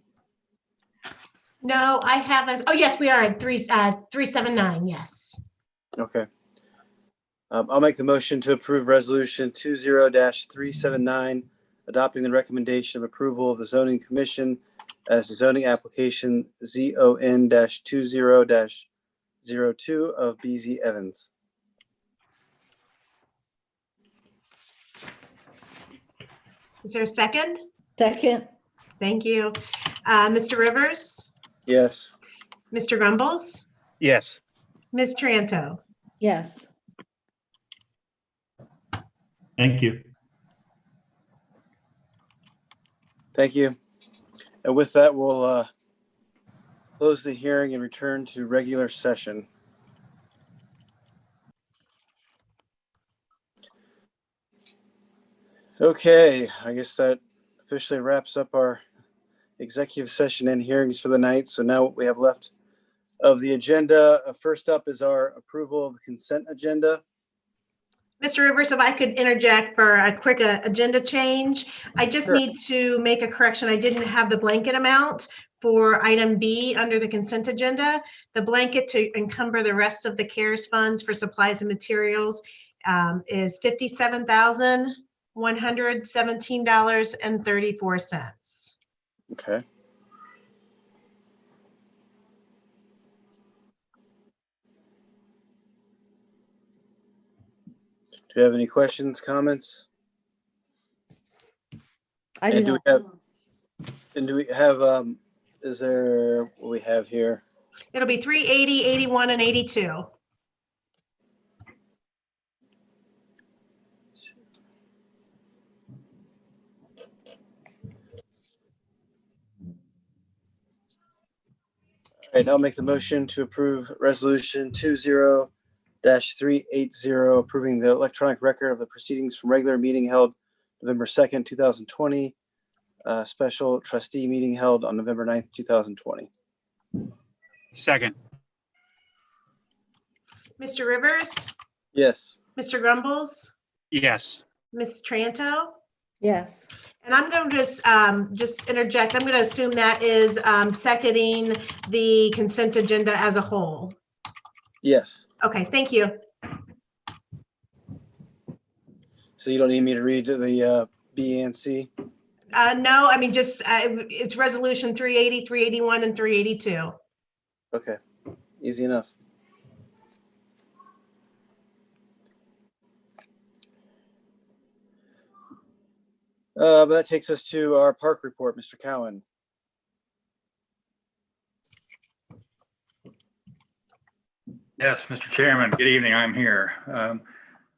No, I have us. Oh, yes, we are at 379. Yes. Okay. I'll make the motion to approve resolution 20-379, adopting the recommendation of approval of the zoning commission as the zoning application ZON-20-02 of BZ Evans. Is there a second? Second. Thank you. Mr. Rivers, Yes. Mr. Grumbles, Yes. Ms. Tranto. Yes. Thank you. Thank you. And with that, we'll close the hearing and return to regular session. Okay, I guess that officially wraps up our executive session and hearings for the night. So now what we have left of the agenda, first up is our approval of the consent agenda. Mr. Rivers, if I could interject for a quick agenda change. I just Sure. need to make a correction. I didn't have the blanket amount for item B under the consent agenda. The blanket to encumber the rest of the CARES funds for supplies and materials is $57,117.34. Okay. Do you have any questions, comments? I do And do not. we have, and do we have, is there, what we have here? It'll be 380, 81, and 82. All right, I'll make the motion to approve resolution 20-380, approving the electronic record of the proceedings from regular meeting held November 2nd, 2020, special trustee meeting held on November 9th, 2020. Second. Mr. Rivers, Yes. Mr. Grumbles, Yes. Ms. Tranto. Yes. And I'm going to just interject. I'm going to assume that is seconding the consent agenda as a whole. Yes. Okay, thank you. So you don't need me to read the B and C? No, I mean, just it's resolution 380, 381, and 382. Okay, easy enough. But that takes us to our park report, Mr. Cowan. Yes, Mr. Chairman, good evening. I'm here.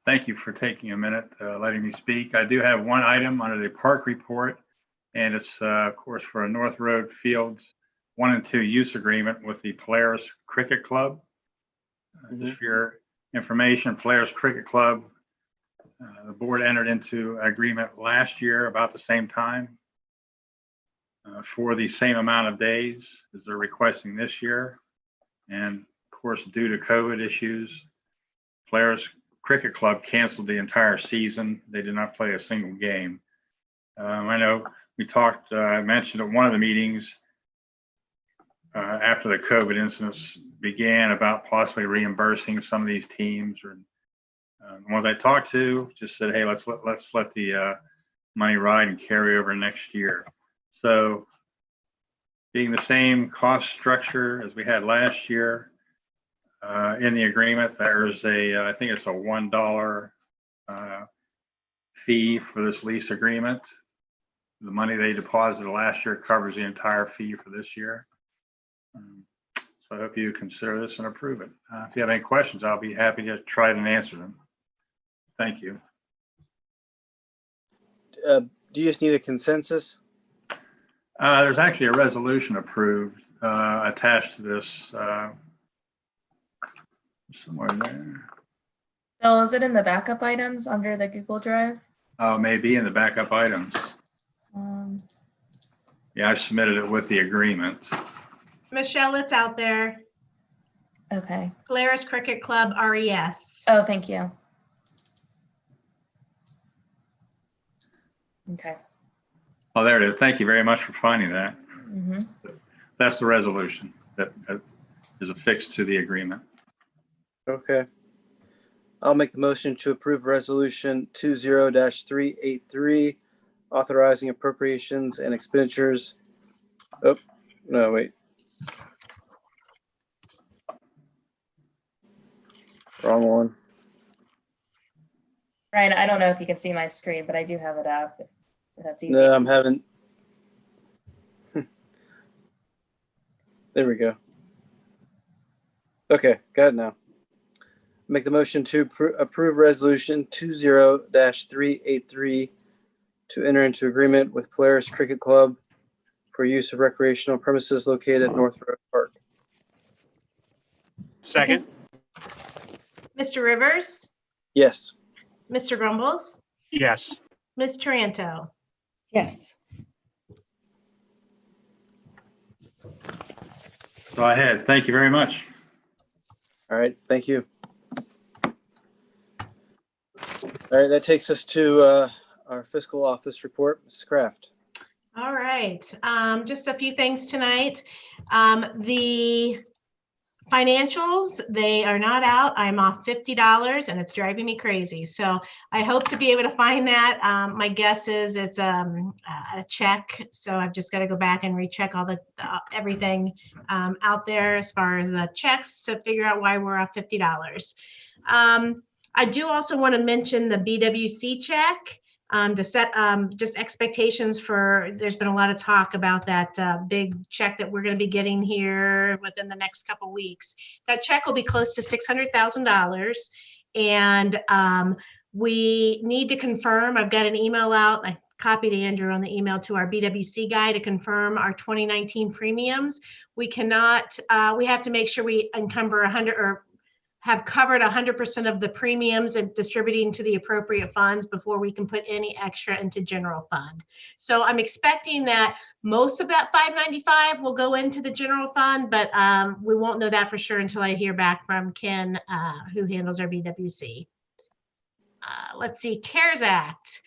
Thank you for taking a minute, letting me speak. I do have one item under the park report, and it's, of course, for a North Road Fields 1 and 2 use agreement with the Polaris Cricket Club. Just for your information, Polaris Cricket Club, the board entered into agreement last year about the same time for the same amount of days as they're requesting this year. And of course, due to COVID issues, Polaris Cricket Club canceled the entire season. They did not play a single game. I know we talked, I mentioned at one of the meetings after the COVID incidents began about possibly reimbursing some of these teams. Or the ones I talked to just said, hey, let's let the money ride and carry over next year. So being the same cost structure as we had last year, in the agreement, there's I think it's a $1 fee for this lease agreement. The money they deposited last year covers the entire fee for this year. So I hope you consider this and approve it. If you have any questions, I'll be happy to try and answer them. Thank you. Do you just need a consensus? There's actually a resolution approved attached to this somewhere there. Bill, is it in the backup items under the Google Drive? Maybe in the backup items. Yeah, I submitted it with the agreement. Michelle, it's out there. Okay. Polaris Cricket Club, RES. Oh, thank you. Okay. Oh, there it is. Thank you very much for finding that. Mm-hmm. That's the resolution that is affixed to the agreement. Okay. I'll make the motion to approve resolution 20-383, authorizing appropriations and expenditures. Oh, no, wait. Wrong one. Ryan, I don't know if you can see my screen, but I do have it up. If that's easy. No, I'm having. There we go. Okay, got it now. Make the motion to approve resolution 20-383 to enter into agreement with Polaris Cricket Club for use of recreational premises located at North Road Park. Second. Mr. Rivers, Yes. Mr. Grumbles, Yes. Ms. Taranto. Yes. Go ahead. Thank you very much. All right, thank you. All right, that takes us to our fiscal office report. Mrs. Kraft. All right, just a few things tonight. The financials, they are not out. I'm off $50 and it's driving me crazy. So I hope to be able to find that. My guess is it's a check. So I've just got to go back and recheck all the everything out there as far as the checks to figure out why we're off $50. I do also want to mention the Bwc check. To set just expectations for, there's been a lot of talk about that big check that we're going to be getting here within the next couple weeks. That check will be close to $600,000. And we need to confirm, I've got an email out, I copied Andrew on the email to our BWC guy to confirm our 2019 premiums. We cannot, we have to make sure we encumber 100 or have covered 100% of the premiums and distributing to the appropriate funds before we can put any extra into general fund. So I'm expecting that most of that 595 will go into the general fund, but we won't know that for sure until I hear back from Ken, who handles our BWC. Let's see, CARES Act.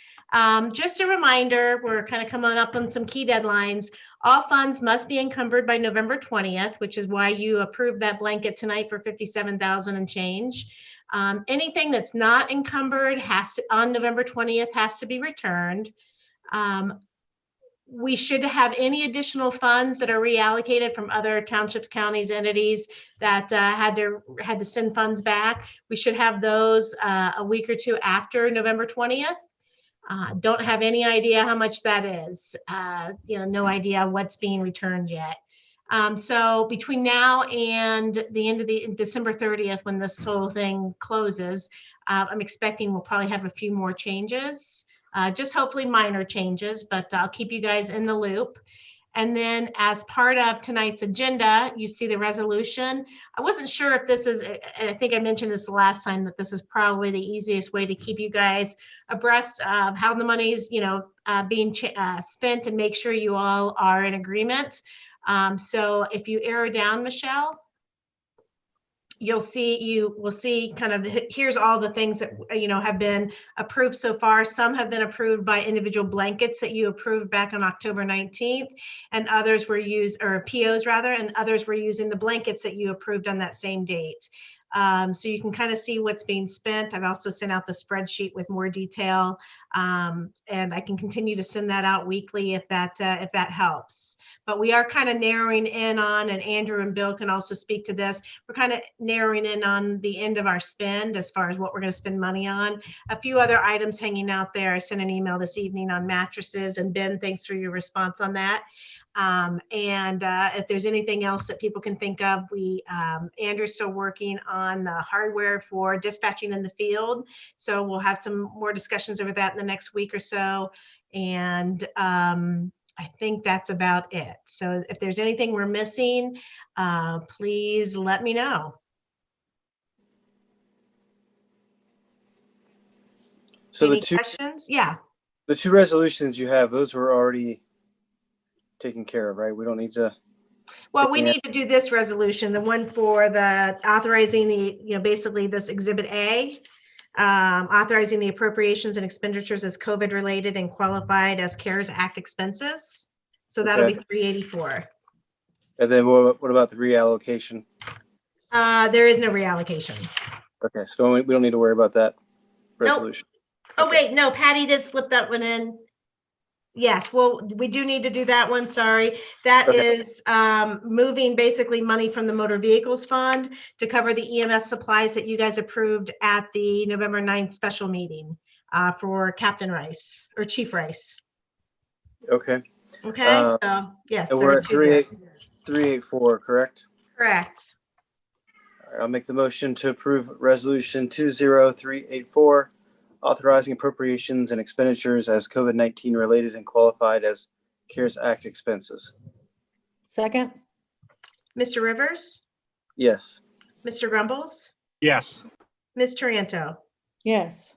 Just a reminder, we're kind of coming up on some key deadlines. All funds must be encumbered by November 20th, which is why you approved that blanket tonight for $57,000 and change. Anything that's not encumbered has to, on November 20th, has to be returned. We should have any additional funds that are reallocated from other townships, counties, entities that had to send funds back. We should have those a week or two after November 20th. Don't have any idea how much that is. No idea what's being returned yet. So between now and the end of December 30th, when this whole thing closes, I'm expecting we'll probably have a few more changes, just hopefully minor changes, but I'll keep you guys in the loop. And then as part of tonight's agenda, you see the resolution. I wasn't sure if this is, I think I mentioned this the last time, that this is probably the easiest way to keep you guys abreast of how the money's, being spent and make sure you all are in agreement. So if you arrow down, Michelle. you will see kind of here's all the things that have been approved so far. Some have been approved by individual blankets that you approved back on October 19th, and others were or POs rather, and others were using the blankets that you approved on that same date. So you can kind of see what's being spent. I've also sent out the spreadsheet with more detail, and I can continue to send that out weekly if that helps. But we are kind of narrowing in on, and Andrew and Bill can also speak to this, we're kind of narrowing in on the end of our spend as far as what we're going to spend money on. A few other items hanging out there. I sent an email this evening on mattresses, and Ben, thanks for your response on that. If there's anything else that people can think of, Andrew's still working on the hardware for dispatching in the field. So we'll have some more discussions over that in the next week or so. And I think that's about it. So if there's anything we're missing, please let me know. So Any questions? Yeah. The two resolutions you have, those were already taken care of, right? We don't need to. Well, we need to do this resolution, the one for the authorizing the, basically this Exhibit A, authorizing the appropriations and expenditures as COVID related and qualified as CARES Act expenses. So that'll be 384. And then what about the reallocation? There is no reallocation. Okay, so we don't need to worry about that resolution. Nope. Oh, wait, no, Patty did slip that one in. Yes, well, we do need to do that one. Sorry. That is moving basically money from the motor vehicles fund to cover the EMS supplies that you guys approved at the November 9th special meeting for Captain Rice or Chief Rice. Okay. Okay, so yes. And we're at 384, correct? Correct. All right, I'll make the motion to approve resolution 20384. Authorizing appropriations and expenditures as COVID-19 related and qualified as CARES Act expenses. Second? Mr. Rivers? Yes. Mr. Grumbles? Yes. Ms. Taranto? Yes.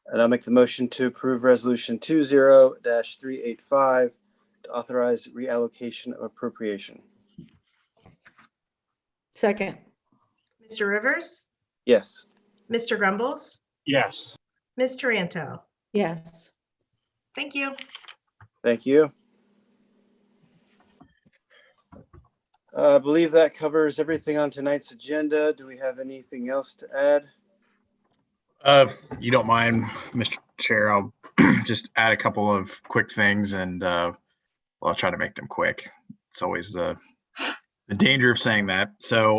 And I'll make the motion to approve resolution 20-385 to authorize reallocation of appropriation. Second? Mr. Rivers? Yes. Mr. Grumbles? Yes. Ms. Taranto? Yes. Thank you. Thank you. I believe that covers everything on tonight's agenda. Do we have anything else to add? If you don't mind, Mr. Chair, I'll just add a couple of quick things, and I'll try to make them quick. It's always the danger of saying that. So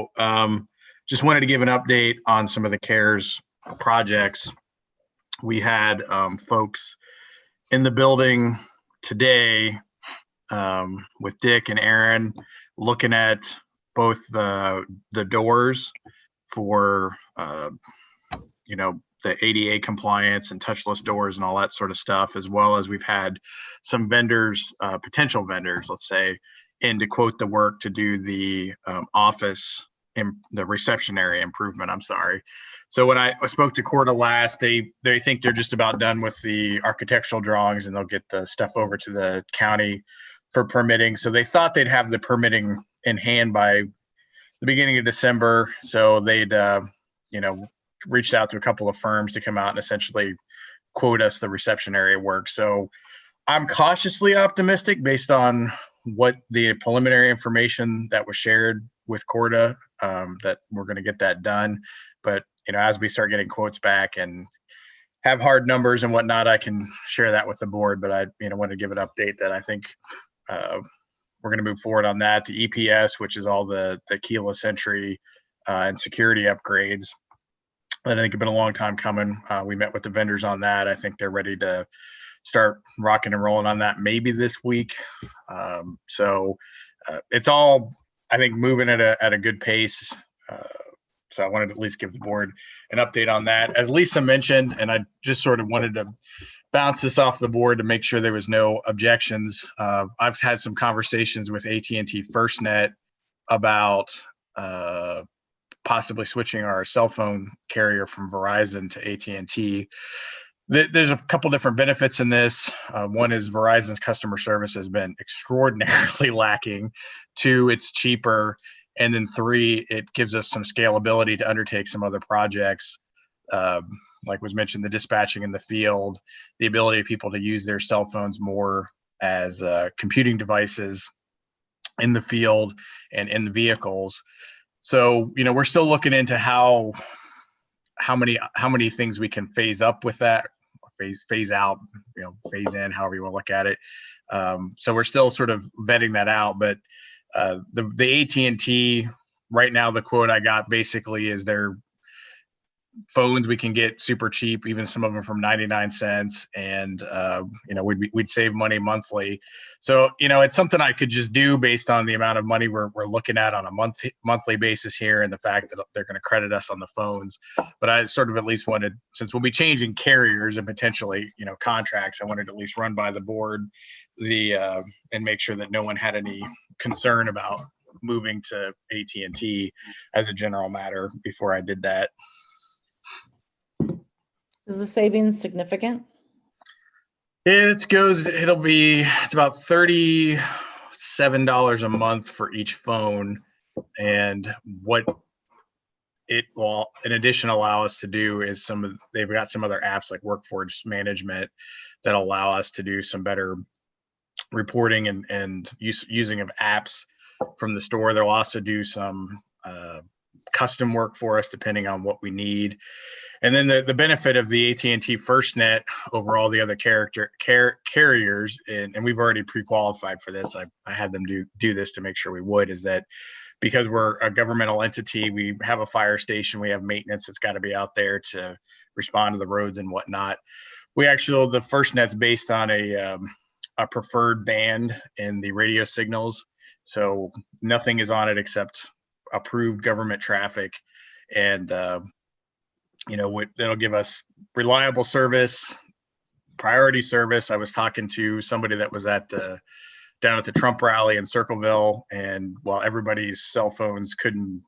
just wanted to give an update on some of the CARES projects. We had folks in the building today with Dick and Aaron looking at both the doors for the ADA compliance and touchless doors and all that sort of stuff, as well as we've had some vendors, potential vendors, let's say, in to quote the work to do the office in the reception area improvement. I'm sorry. So when I spoke to Corda last, they think they're just about done with the architectural drawings and they'll get the stuff over to the county for permitting. So they thought they'd have the permitting in hand by the beginning of December. So they'd, reached out to a couple of firms to come out and essentially quote us the reception area work. So I'm cautiously optimistic based on what the preliminary information that was shared with Corda, that we're going to get that done. But, as we start getting quotes back and have hard numbers and whatnot, I can share that with the board. But I, want to give an update that I think we're going to move forward on that. The EPS, which is all the keyless entry and security upgrades, I think it's been a long time coming. We met with the vendors on that. I think they're ready to start rocking and rolling on that maybe this week. So it's all, I think, moving at a good pace. So I wanted to at least give the board an update on that. As Lisa mentioned, and I just sort of wanted to bounce this off the board to make sure there was no objections. I've had some conversations with AT&T FirstNet about possibly switching our cell phone carrier from Verizon to AT&T. There's a couple different benefits in this. One is Verizon's customer service has been extraordinarily lacking. Two, it's cheaper. And then 3, it gives us some scalability to undertake some other projects. Like was mentioned, the dispatching in the field, the ability of people to use their cell phones more as computing devices in the field and in the vehicles. So, we're still looking into how many things we can phase up with that, phase out, phase in, however you want to look at it. So we're still sort of vetting that out, but the AT&T right now, the quote I got basically is their phones we can get super cheap, even some of them from 99 cents, and we'd save money monthly. So it's something I could just do based on the amount of money we're looking at on a monthly basis here, and the fact that they're going to credit us on the phones. But I sort of at least wanted, since we'll be changing carriers and potentially contracts, I wanted to at least run by the board and make sure that no one had any concern about moving to AT&T as a general matter before I did that. Is the savings significant? It's about $37 a month for each phone. And what it will in addition allow us to do is they've got some other apps like workforce management that allow us to do some better reporting and using of apps from the store. They'll also do some custom work for us depending on what we need. And then the benefit of the AT&T FirstNet over all the other carriers, and we've already pre-qualified for this. I had them do this to make sure we would, is that because we're a governmental entity, we have a fire station, we have maintenance that's got to be out there to respond to the roads and whatnot. The FirstNet's based on a preferred band in the radio signals. So nothing is on it except approved government traffic. And that'll give us reliable service, priority service. I was talking to somebody that was down at the Trump rally in Circleville, and while everybody's cell phones couldn't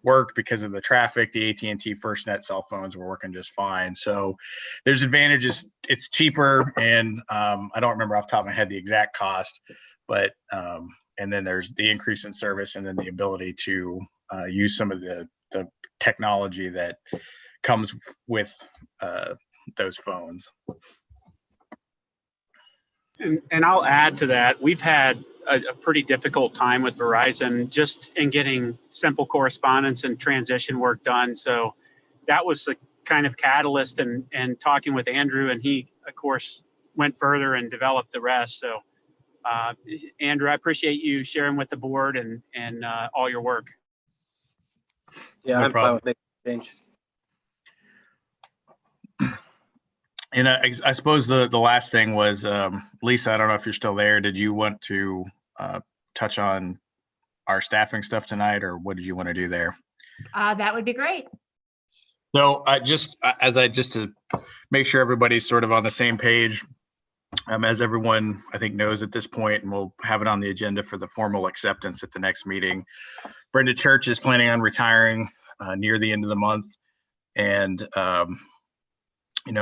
work because of the traffic, the AT&T FirstNet cell phones were working just fine. So there's advantages. It's cheaper, and I don't remember off the top of my head the exact cost, but and then there's the increase in service, and then the ability to use some of the technology that comes with those phones. And I'll add to that. We've had a pretty difficult time with Verizon just in getting simple correspondence and transition work done. So that was the kind of catalyst, and talking with Andrew, and he, of course, went further and developed the rest. So Andrew, I appreciate you sharing with the board and all your work. Yeah, No I'm problem. fine with making a change. And I suppose the last thing was, Lisa, I don't know if you're still there. Did you want to touch on our staffing stuff tonight, or what did you want to do there? That would be great. So just to make sure everybody's sort of on the same page, as everyone I think knows at this point, and we'll have it on the agenda for the formal acceptance at the next meeting. Brenda Church is planning on retiring near the end of the month, and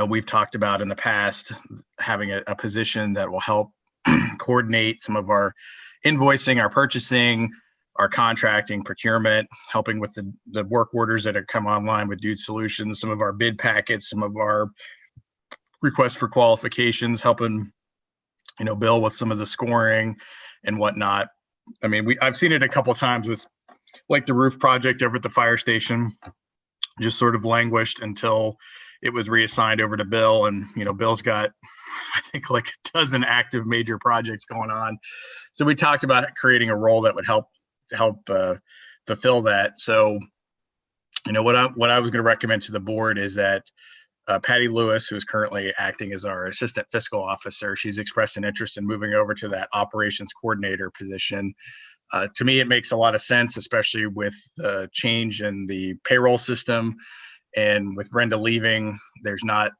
we've talked about in the past having a position that will help coordinate some of our invoicing, our purchasing, our contracting, procurement, helping with the work orders that have come online with Dude Solutions, some of our bid packets, some of our requests for qualifications, helping, Bill with some of the scoring and whatnot. I mean, I've seen it a couple of times with like the roof project over at the fire station, just sort of languished until it was reassigned over to Bill. And, Bill's got, I think, like a dozen active major projects going on. So we talked about creating a role that would help fulfill that. So, what I was going to recommend to the board is that Patty Lewis, who is currently acting as our assistant fiscal officer, she's expressed an interest in moving over to that operations coordinator position. To me, it makes a lot of sense, especially with the change in the payroll system. And with Brenda leaving, there's not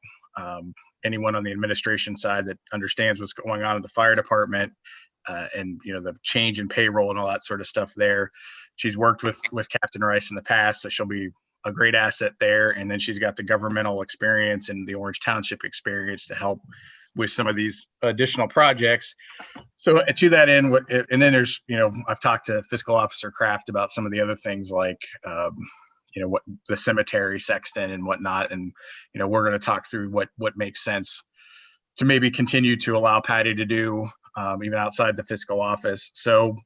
anyone on the administration side that understands what's going on in the fire department and the change in payroll and all that sort of stuff there. She's worked with Captain Rice in the past, so she'll be a great asset there. And then she's got the governmental experience and the Orange Township experience to help with some of these additional projects. So to that end, and then there's, I've talked to Fiscal Officer Kraft about some of the other things like, what the cemetery sexton and whatnot. And, we're going to talk through what makes sense to maybe continue to allow Patty to do, even outside the fiscal office. So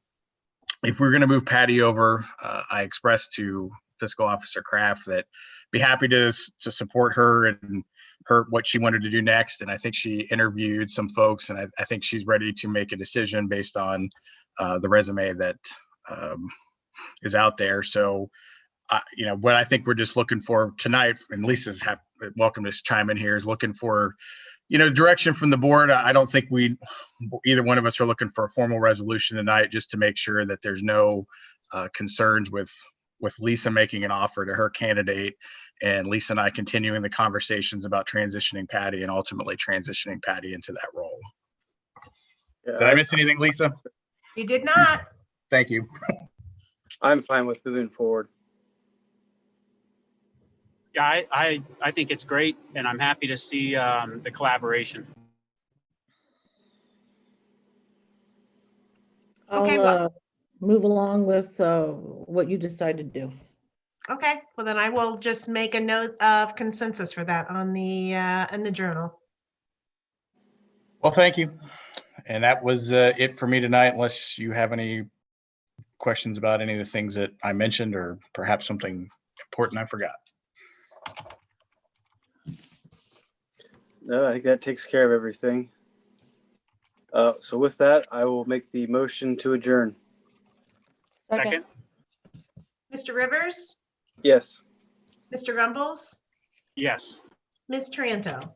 if we're going to move Patty over, I expressed to Fiscal Officer Kraft that be happy to support her and what she wanted to do next. And I think she interviewed some folks, and I think she's ready to make a decision based on the resume that is out there. So, what I think we're just looking for tonight, and Lisa's welcome to chime in here, is looking for, direction from the board. I don't think either one of us are looking for a formal resolution tonight, just to make sure that there's no concerns with Lisa making an offer to her candidate, and Lisa and I continuing the conversations about transitioning Patty and ultimately transitioning Patty into that role. Yeah, Did I miss anything, Lisa? You did not. Thank you. I'm fine with moving forward. Yeah, I think it's great, and I'm happy to see the collaboration. Okay, I'll move along with what you decide to do. Okay, well then I will just make a note of consensus for that on the in the journal. Well, thank you. And that was it for me tonight, unless you have any questions about any of the things that I mentioned, or perhaps something important I forgot. No, I think that takes care of everything. So with that, I will make the motion to adjourn. Second? Mr. Rivers, Yes. Mr. Rumbles, Yes. Ms. Tranto.